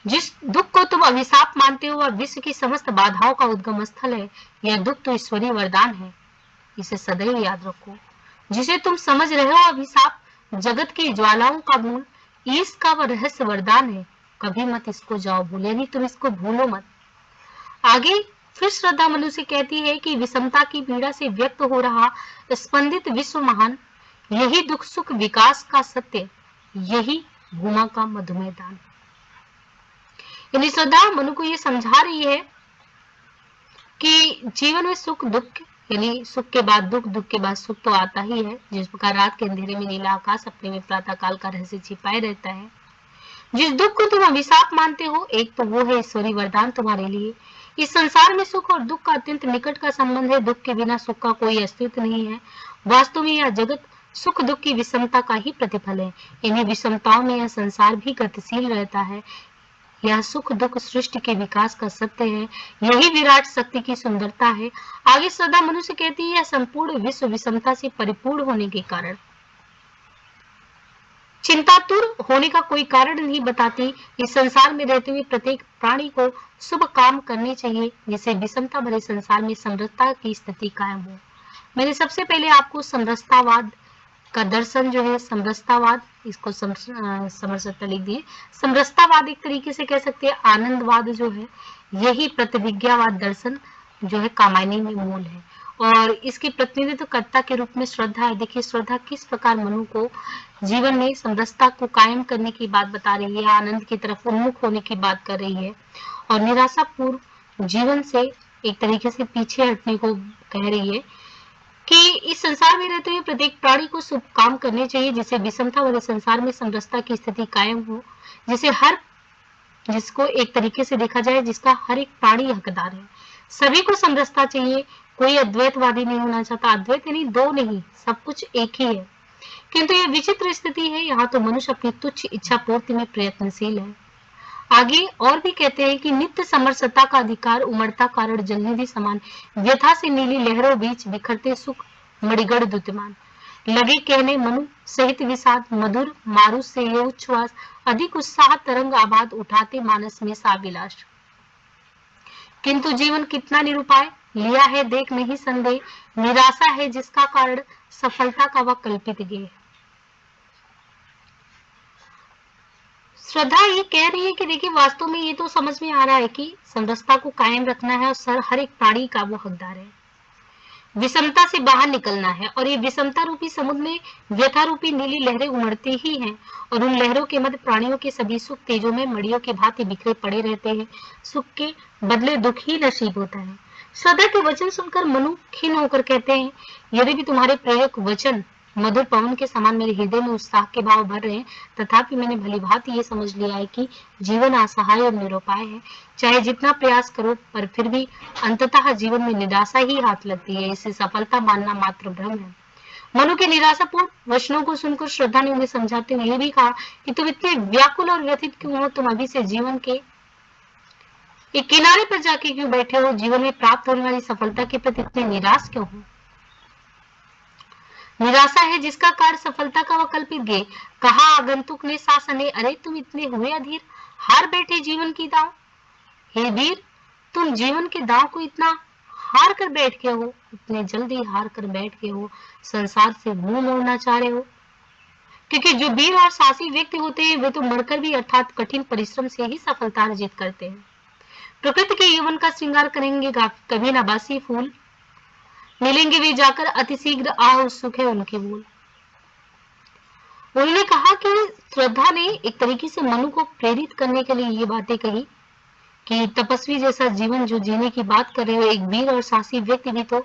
[SPEAKER 1] जिस दुख को तुम अभिशाप मानते हो वह विश्व की समस्त बाधाओं का उद्गम स्थल है। यह दुख तो ईश्वरीय वरदान है, इसे सदैव याद रखो। जिसे तुम समझ रहे हो अभिशाप जगत की ज्वालाओं का मूल, इसका वह रहस्य वरदान है। कभी मत इसको जाओ भूल, यानी तुम इसको भूलो मत। आगे फिर श्रद्धा मनु से कहती है कि विषमता की पीड़ा से व्यक्त हो रहा स्पंदित विश्व महान, यही दुख सुख विकास का सत्य, यही भूमा का मधुमेह दान। यानी श्रद्धा मनु को ये समझा रही है कि जीवन में सुख दुख, यानी सुख के बाद दुख, दुख के बाद सुख तो आता ही है। जिस प्रकार रात के अंधेरे में नीला आकाश अपने में प्रातःकाल का रहस्य छिपाए रहता है। जिस दुख को तुम अभिशाप मानते हो, एक तो वो है ईश्वरी वरदान तुम्हारे लिए। इस संसार में सुख और दुख का अत्यंत निकट का संबंध है। दुख के बिना सुख का कोई अस्तित्व नहीं है। वास्तव में यह जगत सुख दुख की विषमता का ही प्रतिफल है। इन्हीं विषमताओं में यह संसार भी गतिशील रहता है। यह सुख दुख सृष्टि के विकास का सत्य है, यही विराट शक्ति की सुंदरता है। आगे श्रद्धा मनुष्य कहती है, यह संपूर्ण विश्व विषमता से परिपूर्ण होने के कारण चिंतातुर होने का कोई कारण नहीं बताती। इस संसार में रहते हुए प्रत्येक प्राणी को शुभ काम करने चाहिए, जिससे विषमता भरे संसार में समरसता की स्थिति कायम हो। मैंने सबसे पहले आपको समरसतावाद का दर्शन जो है, समरसतावाद, इसको समरसता लिख दिए। समरसतावाद एक तरीके से कह सकते हैं आनंदवाद जो है, यही प्रतिविज्ञावाद दर्शन जो है कामायनी में मूल है, और इसके प्रतिनिधित्व कर्ता के रूप में श्रद्धा है। देखिए श्रद्धा किस प्रकार मनु को जीवन में समरसता को कायम करने की बात बता रही है, आनंद की तरफ उन्मुख होने की बात कर रही है, और निराशापूर्ण जीवन से एक तरीके से पीछे हटने को कह रही है कि इस संसार में रहते हुए प्रत्येक प्राणी को शुभ काम करने चाहिए, जिससे विषमता वाले संसार में समरसता की स्थिति कायम हो, जिसको एक तरीके से देखा जाए जिसका हर एक प्राणी हकदार है। सभी को समरसता चाहिए, कोई अद्वैतवादी नहीं होना चाहता। अद्वैत यानी दो नहीं, सब कुछ एक ही है। किंतु यह विचित्र स्थिति है, यहाँ तो मनुष्य अपनी तुच्छ इच्छा पूर्ति में प्रयत्नशील है। आगे और भी कहते हैं कि नित्य समरसता का अधिकार उमड़ता कारण जलनिधि समान, व्यथा से नीली लहरों बीच बिखरते सुख मणिगढ़ द्युतिमान। लगे कहने मनु सहित विषाद, मधुर मारुत से ये उच्छ्वास, अधिक उत्साह तरंग आबाद उठाते मानस में साविलास। किंतु जीवन कितना निरुपाय, लिया है देख नहीं संदेह, निराशा है जिसका कारण सफलता का वह कल्पित गेय। श्रद्धा ये कह रही है कि देखिए वास्तव में ये तो समझ में आ रहा है कि समरसता को कायम रखना है और हर एक प्राणी का वो हकदार है। विषमता से बाहर निकलना है, और ये विषमता रूपी समुद्र में व्यथा रूपी नीली लहरें उमड़ती ही हैं, और उन लहरों के मध्य प्राणियों के सभी सुख तेजों में मड़ियों की भांति बिखरे पड़े रहते हैं। सुख के बदले दुख ही नसीब होता है। श्रद्धा के वचन सुनकर मनु खिन्न होकर कहते हैं, यदि भी तुम्हारे प्रेरक वचन मधुर पवन के समान मेरे हृदय में उत्साह के भाव भर रहे हैं, तथापि मैंने भली भांति ये समझ लिया है कि जीवन असहाय और निरुपाय है। चाहे जितना प्रयास करो, पर फिर भी अंततः जीवन में निराशा ही हाथ लगती है। इसे सफलता मानना मात्र भ्रम है। मनु के निराशापूर्ण वचनों को सुनकर श्रद्धा ने उन्हें समझाते हुए ये भी कहा कि तुम इतने व्याकुल और व्यथित क्यों हो? तुम अभी से जीवन के एक किनारे पर जाके क्यों बैठे हो? जीवन में प्राप्त होने वाली सफलता के प्रति इतने निराश क्यों हो? निराशा है जिसका कारण सफलता का वकल्पित गे। कहा आगंतुक ने शासने, अरे तुम इतने हुए अधीर, हार बैठे जीवन की दांव। हे वीर, तुम जीवन के दांव को इतना हार कर बैठ गए हो, इतने जल्दी हार कर बैठ गए हो, संसार से मुंह मोड़ना चाह रहे हो। क्योंकि जो वीर और साहसी व्यक्ति होते हैं वे तो मरकर भी अर्थात कठिन परिश्रम से ही सफलता अर्जित करते हैं। प्रकृति के यौवन का श्रृंगार करेंगे कभी नबासी फूल, मिलेंगे वे जाकर अतिशीघ्र आह सुख है उनके मूल। उन्होंने कहा कि श्रद्धा ने एक तरीके से मनु को प्रेरित करने के लिए ये बातें कही कि तपस्वी जैसा जीवन जो जीने की बात कर रहे हो, एक वीर और साहसी व्यक्ति भी तो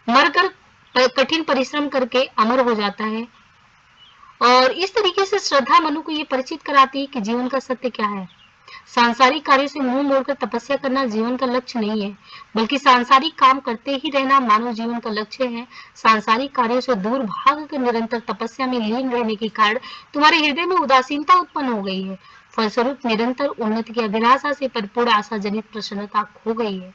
[SPEAKER 1] मरकर कठिन परिश्रम करके अमर हो जाता है। और इस तरीके से श्रद्धा मनु को ये परिचित कराती है कि जीवन का सत्य क्या है। सांसारिक कार्य से मुंह मोड़कर तपस्या करना जीवन का लक्ष्य नहीं है, बल्कि सांसारिक काम करते ही रहना मानव जीवन का लक्ष्य है। सांसारिक कार्यों से दूर भाग कर निरंतर तपस्या में लीन रहने के कारण तुम्हारे हृदय में उदासीनता उत्पन्न हो गई है। फलस्वरूप निरंतर उन्नति की अभिलाषा से परिपूर्ण आशा जनित प्रसन्नता खो गई है।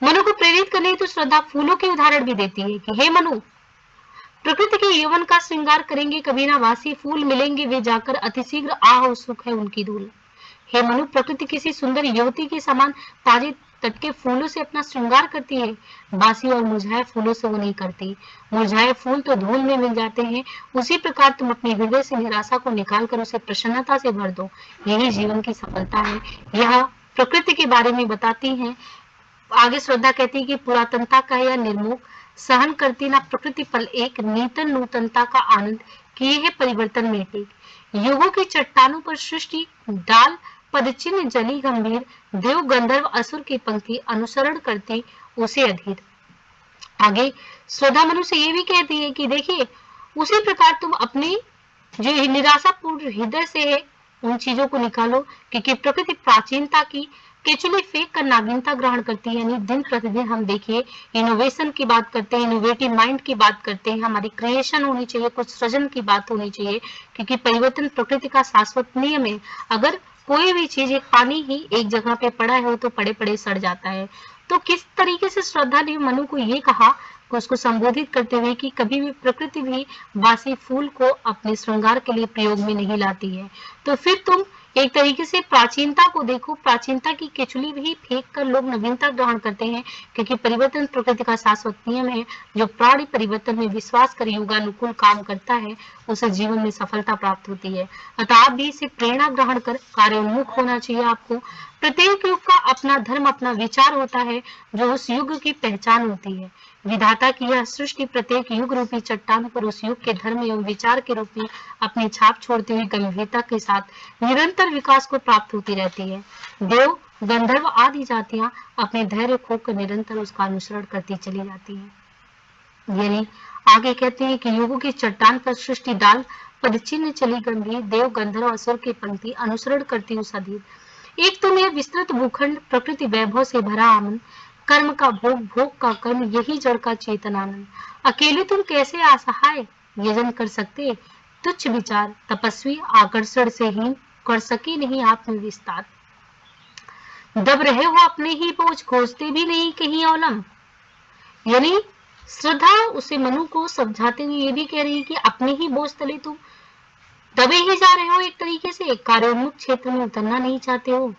[SPEAKER 1] मनु को प्रेरित करने तो श्रद्धा फूलों के उदाहरण भी देती है कि हे मनु, प्रकृति के यौवन का श्रृंगार करेंगे कभी ना वासी फूल, मिलेंगे वे जाकर अतिशीघ्र आह सुख है उनकी धूल। हे मनु, प्रकृति किसी सुंदर युवती के समान ताजे टटके फूलों से अपना श्रृंगार करती है, बासी और मुरझाए फूलों से वो नहीं करती। मुरझाए फूल तो धूल में मिल जाते हैं, उसी प्रकार तुम अपने हृदय से निराशा को निकाल कर उसे प्रसन्नता से भर दो। यही जीवन की सफलता है। यह प्रकृति के बारे में बताती है। आगे श्रद्धा कहती है कि पुरातनता का यह निर्मोह सहन करती ना प्रकृति पल एक, नीतन नूतनता का आनंद किए है परिवर्तन में टेक। युगों की चट्टानों पर सृष्टि डाल पदचिन्ह जली गंभीर, देव गंधर्व असुर की पंक्ति अनुसरण करती उसे अधीर। आगे श्रद्धा मनु से ये भी कहती है कि देखिए, उसी प्रकार तुम अपनी जो निराशापूर्ण हृदय से है उन चीजों को निकालो, क्योंकि प्रकृति प्राचीनता की केचुली फेंक कर नावीनता ग्रहण करती है। यानी दिन प्रतिदिन हम देखिए इनोवेशन की बात करते हैं, इनोवेटिव माइंड की बात करते हैं, हमारी क्रिएशन होनी चाहिए, कुछ सृजन की बात होनी चाहिए, क्योंकि परिवर्तन प्रकृति का शाश्वत नियम है। अगर कोई भी चीज, एक पानी ही एक जगह पे पड़ा है तो पड़े पड़े सड़ जाता है। तो किस तरीके से श्रद्धा ने मनु को ये कहा, उसको संबोधित करते हुए कि कभी भी प्रकृति भी बासी फूल को अपने श्रृंगार के लिए प्रयोग में नहीं लाती है। तो फिर तुम एक तरीके से प्राचीनता को देखो, प्राचीनता की केचुली भी फेंक कर लोग नवीनता ग्रहण करते हैं, क्योंकि परिवर्तन प्रकृति का शाश्वत नियम है। जो प्राणी परिवर्तन में विश्वास कर युगानुकूल काम करता है उसे जीवन में सफलता प्राप्त होती है। अतः आप भी इसे प्रेरणा ग्रहण कर कार्योन्मुख होना चाहिए आपको। प्रत्येक युग का अपना धर्म, अपना विचार होता है जो उस युग की पहचान होती है। विधाता की यह सृष्टि प्रत्येक युग रूपी चट्टान पर उस युग के धर्म एवं विचार के रूप में अपनी छाप छोड़ती हुई गंभीरता के साथ निरंतर विकास को प्राप्त होती रहती है। देव गंधर्व आदि जातियां अपने धैर्य खोकर निरंतर उसका अनुसरण करती चली जाती है। यानी आगे कहते हैं कि युगों की चट्टान पर सृष्टि डाल पदचिन्ह चली गंभीर, देव गंधर्व असुर की पंक्ति अनुसरण करती उस अधीर। एक तुम यह विस्तृत भूखंड प्रकृति वैभव से भरा आमन, कर्म का भोग भोग का कर्म, यही जड़ का चेतन आनंद। अकेले तुम कैसे असहाय यजन कर सकते, तुच्छ विचार तपस्वी आकर्षण से हीन, कर सके नहीं आत्म विस्तार। दब रहे हो अपने ही बोझ, खोजते भी नहीं कहीं औलम। यानी श्रद्धा उसे मनु को समझाते हुए ये भी कह रही है कि अपने ही बोझ तले तुम दबे ही जा रहे हो, एक तरीके से कार्योन्मुख क्षेत्र में उतरना नहीं चाहते हो,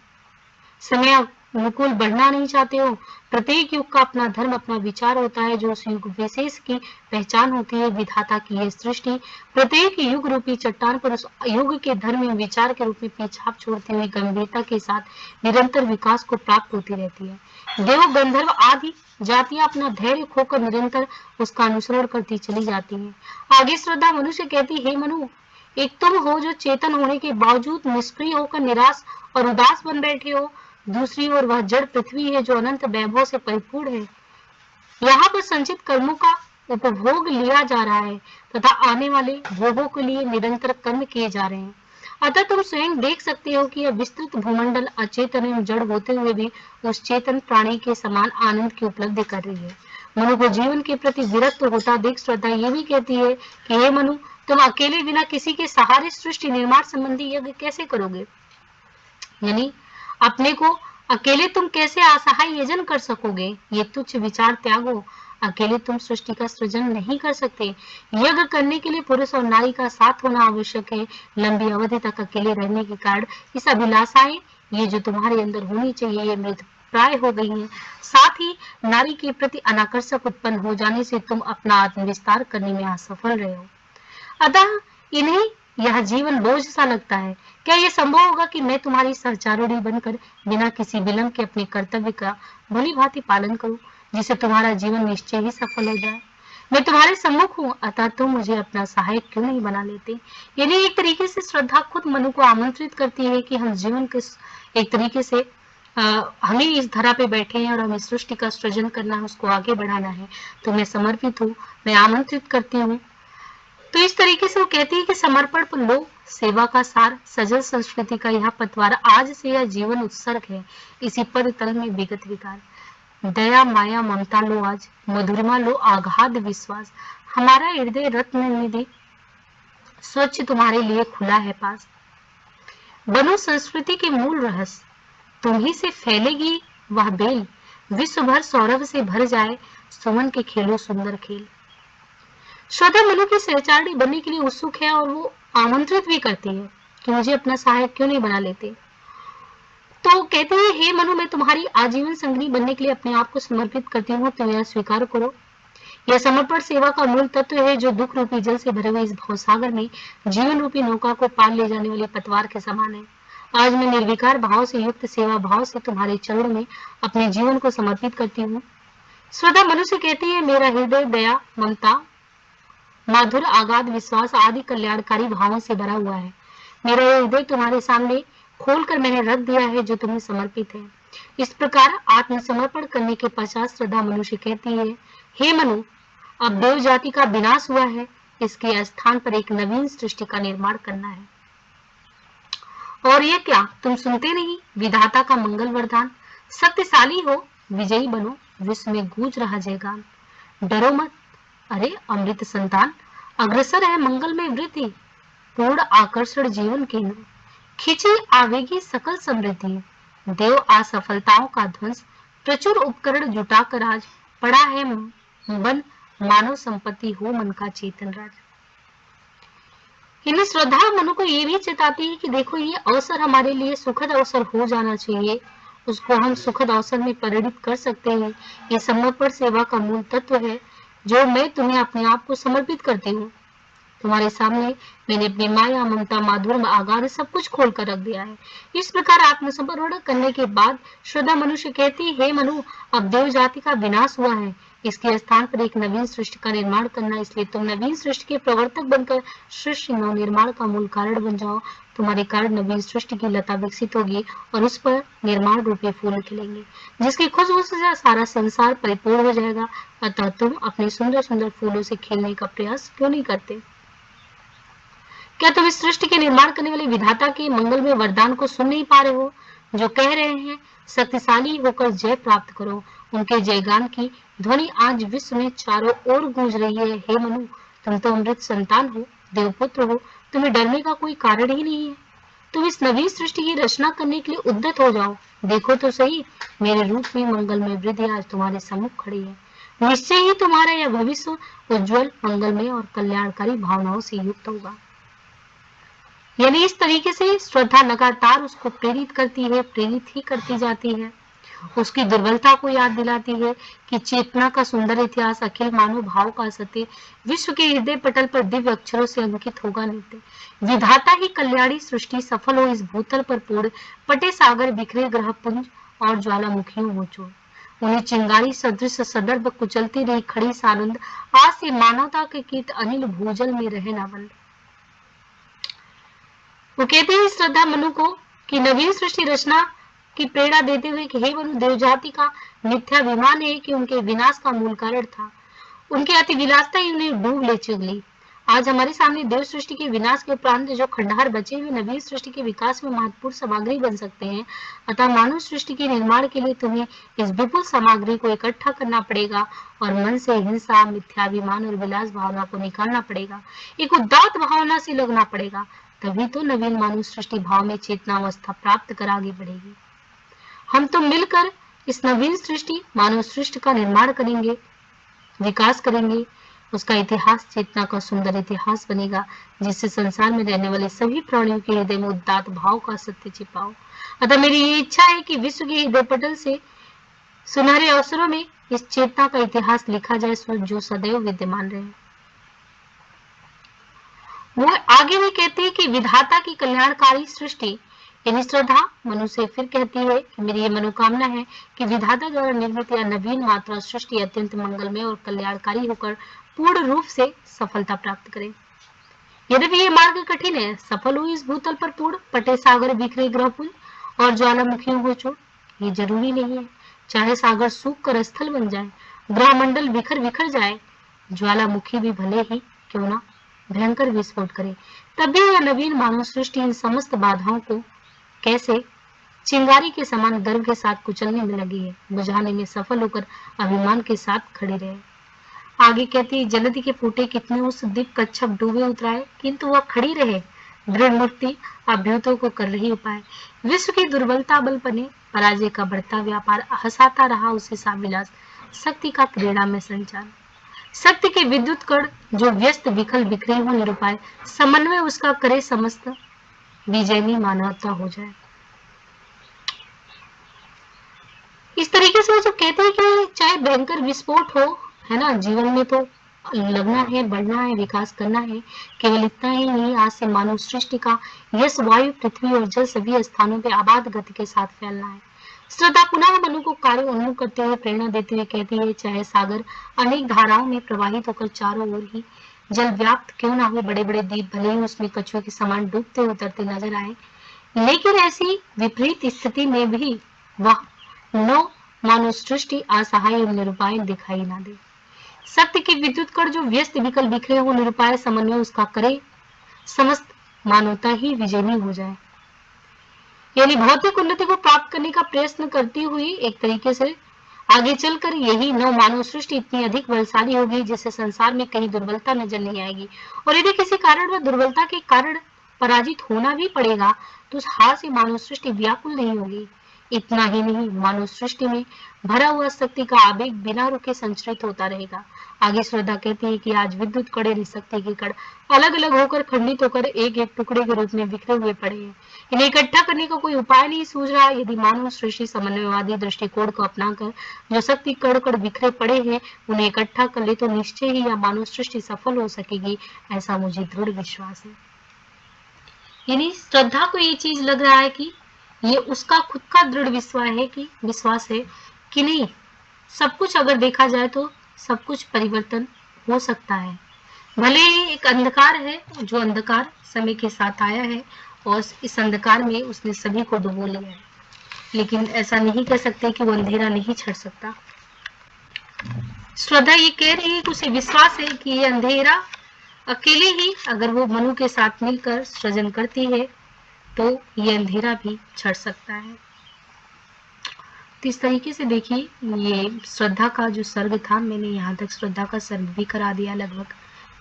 [SPEAKER 1] समय अनुकूल बढ़ना नहीं चाहते हो। प्रत्येक युग का अपना धर्म, अपना विचार होता है जो उस युग विशेष की पहचान होती है। विधाता की यह सृष्टि प्रत्येक युग रूपी चट्टान पर उस युग के धर्म एवं विचार के रूप में पेछाप छोड़ते हुए गंभीरता के साथ निरंतर विकास को प्राप्त होती रहती है। देव गंधर्व आदि जातियां अपना धैर्य खोकर निरंतर उसका अनुसरण करती चली जाती हैं। आगे श्रद्धा मनु से कहती, हे मनु, एक तुम हो जो चेतन होने के बावजूद निष्क्रिय होकर निराश और उदास बन बैठे हो, दूसरी ओर वह जड़ पृथ्वी है जो अनंत वैभव से परिपूर्ण है। यहाँ पर संचित कर्मों का उपभोग लिया जा रहा है तथा आने वाले भोगों के लिए निरंतर कर्म किए जा रहे हैं। अतः तुम स्वयं देख सकते हो कि यह विस्तृत भूमंडल अचेतन एवं जड़ होते हुए भी उस चेतन प्राणी के समान आनंद की उपलब्धि कर रही है। मनु को जीवन के प्रति विरक्त होता देख श्रद्धा ये भी कहती है कि हे मनु, तुम अकेले बिना किसी के सहारे सृष्टि निर्माण संबंधी यज्ञ कैसे करोगे। यानी अपने को अकेले तुम कैसे असहाय यजन कर सकोगे, ये तुच्छ विचार त्यागो। अकेले तुम सृष्टि का सृजन नहीं कर सकते। यज्ञ करने के लिए पुरुष और नारी का साथ होना आवश्यक है। लंबी अवधि तक अकेले रहने के कारण इस अभिलाषाएं ये जो तुम्हारे अंदर होनी चाहिए ये मृत प्राय हो गई है। साथ ही नारी के प्रति अनाकर्षक उत्पन्न हो जाने से तुम अपना आत्मविस्तार करने में असफल रहे हो। अतः इन्हें यह जीवन बोझ सा लगता है। क्या यह संभव होगा कि मैं तुम्हारी सहचारिणी बनकर बिना किसी विलंब के अपने कर्तव्य का भली भांति पालन करूं, जिससे तुम्हारा जीवन निश्चय ही सफल हो जाए? मैं तुम्हारे सम्मुख हूँ, अतः तुम मुझे अपना सहायक क्यों नहीं बना लेते? यानी एक तरीके से श्रद्धा खुद मनु को आमंत्रित करती है कि हम जीवन के एक तरीके से हमें इस धरा पे बैठे हैं और हमें सृष्टि का सृजन करना है, उसको आगे बढ़ाना है। तो मैं समर्पित हूँ, मैं आमंत्रित करती हूँ। तो इस तरीके से वो कहती है कि समर्पण पर लो, सेवा का सार, सजल संस्कृति का यह पतवार, आज से यह जीवन उत्सर्ग है, इसी पद तल में विगत विकार। दया माया ममता लो आज, मधुरिमा लो आगाध विश्वास, हमारा हृदय रत्न निधि स्वच्छ तुम्हारे लिए खुला है पास। बनो संस्कृति के मूल रहस्य, तुम्ही से फैलेगी वह बेल, विश्व भर सौरभ से भर जाए, सुमन के खेलो सुंदर खेल। श्रद्धा मनु की सहचारिणी बनने के लिए उत्सुक है और वो आमंत्रित भी करती है कि मुझे अपना सहायक क्यों नहीं बना लेते। तो कहते हैं, हे मनु, मैं तुम्हारी आजीवन संगनी बनने के लिए अपने आप को समर्पित करती हूँ, तुम यह स्वीकार करो। यह समर्पण सेवा का मूल तत्व है, जो दुख रूपी जल से भरे हुए इस भवसागर में जीवन रूपी नौका को पार ले जाने वाली पतवार के समान है। आज मैं निर्विकार भाव से युक्त सेवा भाव से तुम्हारे चरण में अपने जीवन को समर्पित करती हूँ। श्रद्धा मनु से कहती है, मेरा हृदय दया ममता माधुर आगाध विश्वास आदि कल्याणकारी भावों से भरा हुआ है। मेरा हृदय तुम्हारे सामने खोलकर मैंने रख दिया है, जो तुम्हें समर्पित है। इस प्रकार आत्मसमर्पण करने के पश्चात श्रद्धा मनु से कहती है, हे मनु, अब देव जाति का विनाश हुआ है, इसके स्थान पर एक नवीन सृष्टि का निर्माण करना है। और ये क्या, तुम सुनते नहीं? विधाता का मंगल वरदान, शक्तिशाली हो, विजयी बनो, विश्व में गूंज रहा जयगान। डरो मत, अरे अमृत संतान, अग्रसर है मंगल में वृद्धि, पूर्ण आकर्षण जीवन केंद्र, खिंची आवेगी सकल समृद्धि, देव असफलताओं का ध्वंस, प्रचुर उपकरण जुटाकर आज पड़ा है मन, मानव संपत्ति हो मन का चेतन राज। इन्हें श्रद्धा मनु को ये भी चेताती है कि देखो, ये अवसर हमारे लिए सुखद अवसर हो जाना चाहिए, उसको हम सुखद अवसर में परिणित कर सकते हैं। ये समर्पण सेवा का मूल तत्व है, जो मैं तुम्हें अपने आप को समर्पित करती हूँ। तुम्हारे सामने मैंने अपनी माया ममता माधुर्य आगाध सब कुछ खोल कर रख दिया है। इस प्रकार आत्मसमर्पण करने के बाद श्रद्धा मनुष्य कहती है, हे मनु, अब देव जाति का विनाश हुआ है, इसके स्थान पर एक नवीन सृष्टि का निर्माण करना, इसलिए तुम नवीन सृष्टि के प्रवर्तक बनकर सृष्टि नव निर्माण का मूल कारण बन जाओ। तुम्हारे कारण नवीन सृष्टि की लता विकसित होगी और उस पर निर्माण रूपी फूल खिलेंगे, जिसकी खुशबू से सारा संसार परिपूर्ण हो जाएगा। अतः तुम अपने सुंदर सुंदर फूलों से खेलने का प्रयास क्यों नहीं करते? क्या तुम इस सृष्टि के निर्माण करने वाले विधाता के मंगल में वरदान को सुन नहीं पा रहे हो, जो कह रहे हैं, शक्तिशाली होकर जय प्राप्त करो? उनके जयगान की ध्वनि आज विश्व में चारों ओर गूंज रही है। हे मनु, तुम तो अमृत संतान हो, देवपुत्र हो, तुम्हें डरने का कोई कारण ही नहीं है। तुम इस नवीन सृष्टि की रचना करने के लिए उद्यत हो जाओ। देखो तो सही, मेरे रूप में मंगल में वृद्धि आज तुम्हारे सम्मुख खड़ी है। निश्चय ही तुम्हारा यह भविष्य उज्जवल, मंगलमय और कल्याणकारी भावनाओं से युक्त होगा। यानी इस तरीके से श्रद्धा लगातार उसको प्रेरित करती है, प्रेरित ही करती जाती है, उसकी दुर्बलता को याद दिलाती है कि चेतना का सुंदर इतिहास अखिल मानव भाव का सत्य विश्व के हृदय पटल पर दिव्य अक्षरों से अंकित होगा नित्य। विधाता ही कल्याणी सृष्टि सफल हो इस भूतल पर पूर्ण पटे सागर बिखरे ग्रह पुंज और ज्वालामुखियों हो चोर, उन्हें चिंगारी सदृश सदर्भ कुचलती रही खड़ी सानंद, आज से मानवता के कीट अनिल भूजल में रहे ना बंद। वो कहते हैं श्रद्धा मनु को कि नवीन सृष्टि रचना की प्रेरणा देते हुए कि हे मनु, देव जाति का मिथ्याभिमान है कि उनके विनाश का मूल कारण था, उनकी अति विलासता ही उन्हें डूब ले चुगली। आज हमारे सामने देव सृष्टि के विनाश के उपरांत जो खंडहर बचे हुए नवीन सृष्टि के विकास में महत्वपूर्ण सामग्री बन सकते हैं। अतः मानव सृष्टि के निर्माण के लिए तुम्हें इस विपुल सामग्री को इकट्ठा करना पड़ेगा और मन से हिंसा, मिथ्याभिमान और विलास भावना को निकालना पड़ेगा, एक उदात्त भावना से लगना पड़ेगा। तभी तो नवीन मानव सृष्टि भाव में चेतना अवस्था प्राप्त कर आगे बढ़ेगी। हम तो मिलकर इस नवीन सृष्टि मानव सृष्टि का निर्माण करेंगे, विकास करेंगे, उसका इतिहास चेतना का सुंदर इतिहास बनेगा, जिससे संसार में रहने वाले सभी प्राणियों के हृदय में उदात्त भाव का सत्य छिपाओ। अतः मेरी ये इच्छा है कि विश्व के हृदय पटल से सुनहरे अवसरों में इस चेतना का इतिहास लिखा जाए, जो सदैव विद्यमान रहे। वो आगे भी कहती है कि विधाता की कल्याणकारी सृष्टि, यानी श्रद्धा मनु से फिर कहती है कि मेरी ये मनोकामना है कि विधाता द्वारा निर्मित या नवीन मात्रा सृष्टि अत्यंत मंगलमय और कल्याणकारी होकर पूर्ण रूप से सफलता प्राप्त करे। यद्यपि ये मार्ग कठिन है, सफल हुई इस भूतल पर पूर्ण पटे सागर बिखरे ग्रहपुंज और ज्वालामुखियों को छोड़, ये जरूरी नहीं है। चाहे सागर सूख कर स्थल बन जाए, ग्रह मंडल बिखर बिखर जाए, ज्वालामुखी भी भले ही क्यों ना भयंकर विस्फोट करे, तब भी यह नवीन मानव सृष्टि इन समस्त बाधाओं को कैसे चिंगारी के समान गर्व के साथ कुचलने में लगी है, बुझाने में सफल होकर अभिमान के साथ खड़ी रहे। आगे कहती है, जलधि के फूटे कितने उस दीप कच्छप डूबे उतराए, किंतु वह खड़ी रहे दृढ़ मूर्ति अभ्युतों को कर रही उपाय। विश्व की दुर्बलता बल बने, पराजय का बढ़ता व्यापार, हंसाता रहा उसे सा विलास, शक्ति का क्रीड़ा में संचार। शक्ति के विद्युत कण जो व्यस्त विखल बिखरे हो निरुपाय, समन्वय उसका करे समस्त, विजयनी मानवता हो जाए। इस तरीके से वो जब कहते हैं कि चाहे भयंकर विस्फोट हो, है ना, जीवन में तो लगना है, बढ़ना है, विकास करना है। केवल इतना ही नहीं, आज से मानव सृष्टि का यश वायु पृथ्वी और जल सभी स्थानों पे आबाद गति के साथ फैलना है। श्रद्धा पुनः मनु को कार्य उन्मुख करते हुए प्रेरणा देते हुए कहती है, चाहे सागर अनेक धाराओं में प्रवाहित होकर चारों ओर ही जल व्याप्त क्यों ना हो, बड़े बड़े द्वीप भले ही उसमें कछुए के समान डूबते उतरते नजर आए, लेकिन ऐसी विपरीत स्थिति में भी वह नौ मानव सृष्टि असहाय और निरुपाय दिखाई ना दे। सत्य के विद्युत कण जो व्यस्त विकल बिखरे हो निरुपाय, समन्वय उसका करे, समस्त मानवता ही विजयी हो जाए। यानी भौतिक उन्नति को प्राप्त करने का प्रयत्न करती हुई एक तरीके से आगे चलकर यही नव मानव सृष्टि इतनी अधिक बलशाली होगी जिससे संसार में कहीं दुर्बलता नजर नहीं आएगी। और यदि किसी कारण वह दुर्बलता के कारण पराजित होना भी पड़ेगा तो उस हार से मानव सृष्टि व्याकुल नहीं होगी। इतना ही नहीं, मानव सृष्टि में भरा हुआ शक्ति का आवेग बिना रुके संचरित होता रहेगा। आगे श्रद्धा कहती है कि आज विद्युत कड़े शक्ति के कण अलग अलग होकर खंडित होकर एक एक टुकड़े के रूप में बिखरे हुए पड़े हैं। इन्हें इकट्ठा करने का कोई उपाय नहीं सूझ रहा। यदि मानव सृष्टि समन्वयवादी दृष्टिकोण को अपनाकर जो शक्ति कण कण बिखरे पड़े हैं उन्हें इकट्ठा कर ले तो निश्चय ही यह मानव सृष्टि सफल हो सकेगी, ऐसा मुझे दृढ़ विश्वास है। यानी श्रद्धा को ये चीज लग रहा है कि ये उसका खुद का दृढ़ विश्वास है कि नहीं, सब कुछ अगर देखा जाए तो सब कुछ परिवर्तन हो सकता है। भले ही एक अंधकार है जो अंधकार समय के साथ आया है और इस अंधकार में उसने सभी को डुबो लिया है, लेकिन ऐसा नहीं कह सकते कि वो अंधेरा नहीं छड़ सकता। श्रद्धा ये कह रही है कि उसे विश्वास है कि ये अंधेरा अकेले ही अगर वो मनु के साथ मिलकर सृजन करती है तो ये अंधेरा भी छड़ सकता है। तो इस तरीके से देखिए, ये श्रद्धा का जो सर्ग था, मैंने यहाँ तक श्रद्धा का सर्ग भी करा दिया लगभग।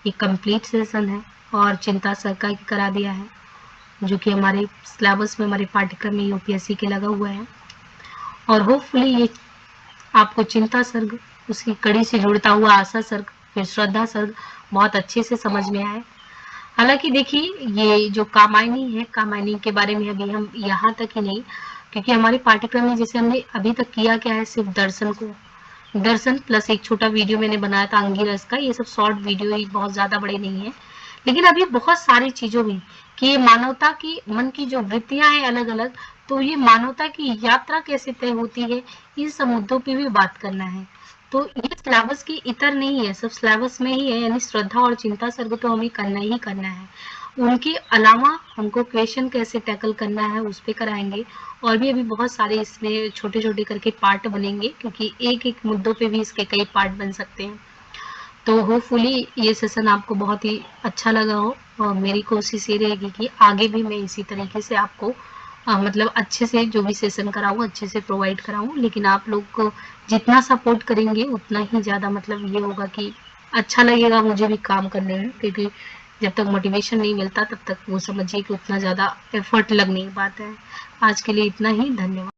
[SPEAKER 1] ये कंप्लीट सेशन है और चिंता सर्ग का करा दिया है जो कि हमारे सिलेबस में, हमारे पाठ्यक्रम में यूपीएससी के लगा हुआ है। और होपफुली ये आपको चिंता सर्ग, उसकी कड़ी से जुड़ता हुआ आशा सर्ग, फिर श्रद्धा सर्ग बहुत अच्छे से समझ में आए। हालांकि देखिए, ये जो कामायनी है, कामायनी के बारे में अभी हम यहाँ तक ही नहीं, क्योंकि हमारे पाठ्यक्रम में जैसे हमने अभी तक किया क्या है, सिर्फ दर्शन को, दर्शन प्लस एक छोटा वीडियो मैंने बनाया था अंगिरस का। ये सब शॉर्ट वीडियो ही, बहुत ज्यादा बड़े नहीं है, लेकिन अभी बहुत सारी चीजों में कि मानवता की मन की जो वृत्तियां हैं अलग अलग, तो ये मानवता की यात्रा कैसे तय होती है, इन सब मुद्दों पे भी बात करना है। तो ये सिलेबस की इतर नहीं है, सब सिलेबस में ही है। यानी श्रद्धा और चिंता सर्ग तो हमें करना ही करना है। उनके अलावा हमको क्वेश्चन कैसे टैकल करना है उस पे कराएंगे, और भी अभी बहुत सारे इसमें छोटे छोटे करके पार्ट बनेंगे, क्योंकि एक एक मुद्दों पे भी इसके कई पार्ट बन सकते हैं। तो होपफुली ये सेशन आपको बहुत ही अच्छा लगा हो, और मेरी कोशिश ये रहेगी कि आगे भी मैं इसी तरीके से आपको मतलब अच्छे से जो भी सेशन कराऊँ अच्छे से प्रोवाइड कराऊँ। लेकिन आप लोग को जितना सपोर्ट करेंगे उतना ही ज़्यादा मतलब ये होगा कि अच्छा लगेगा मुझे भी काम करने में, क्योंकि जब तक मोटिवेशन नहीं मिलता तब तक वो समझिए कि उतना ज़्यादा एफर्ट लग नहीं पाता है। आज के लिए इतना ही, धन्यवाद।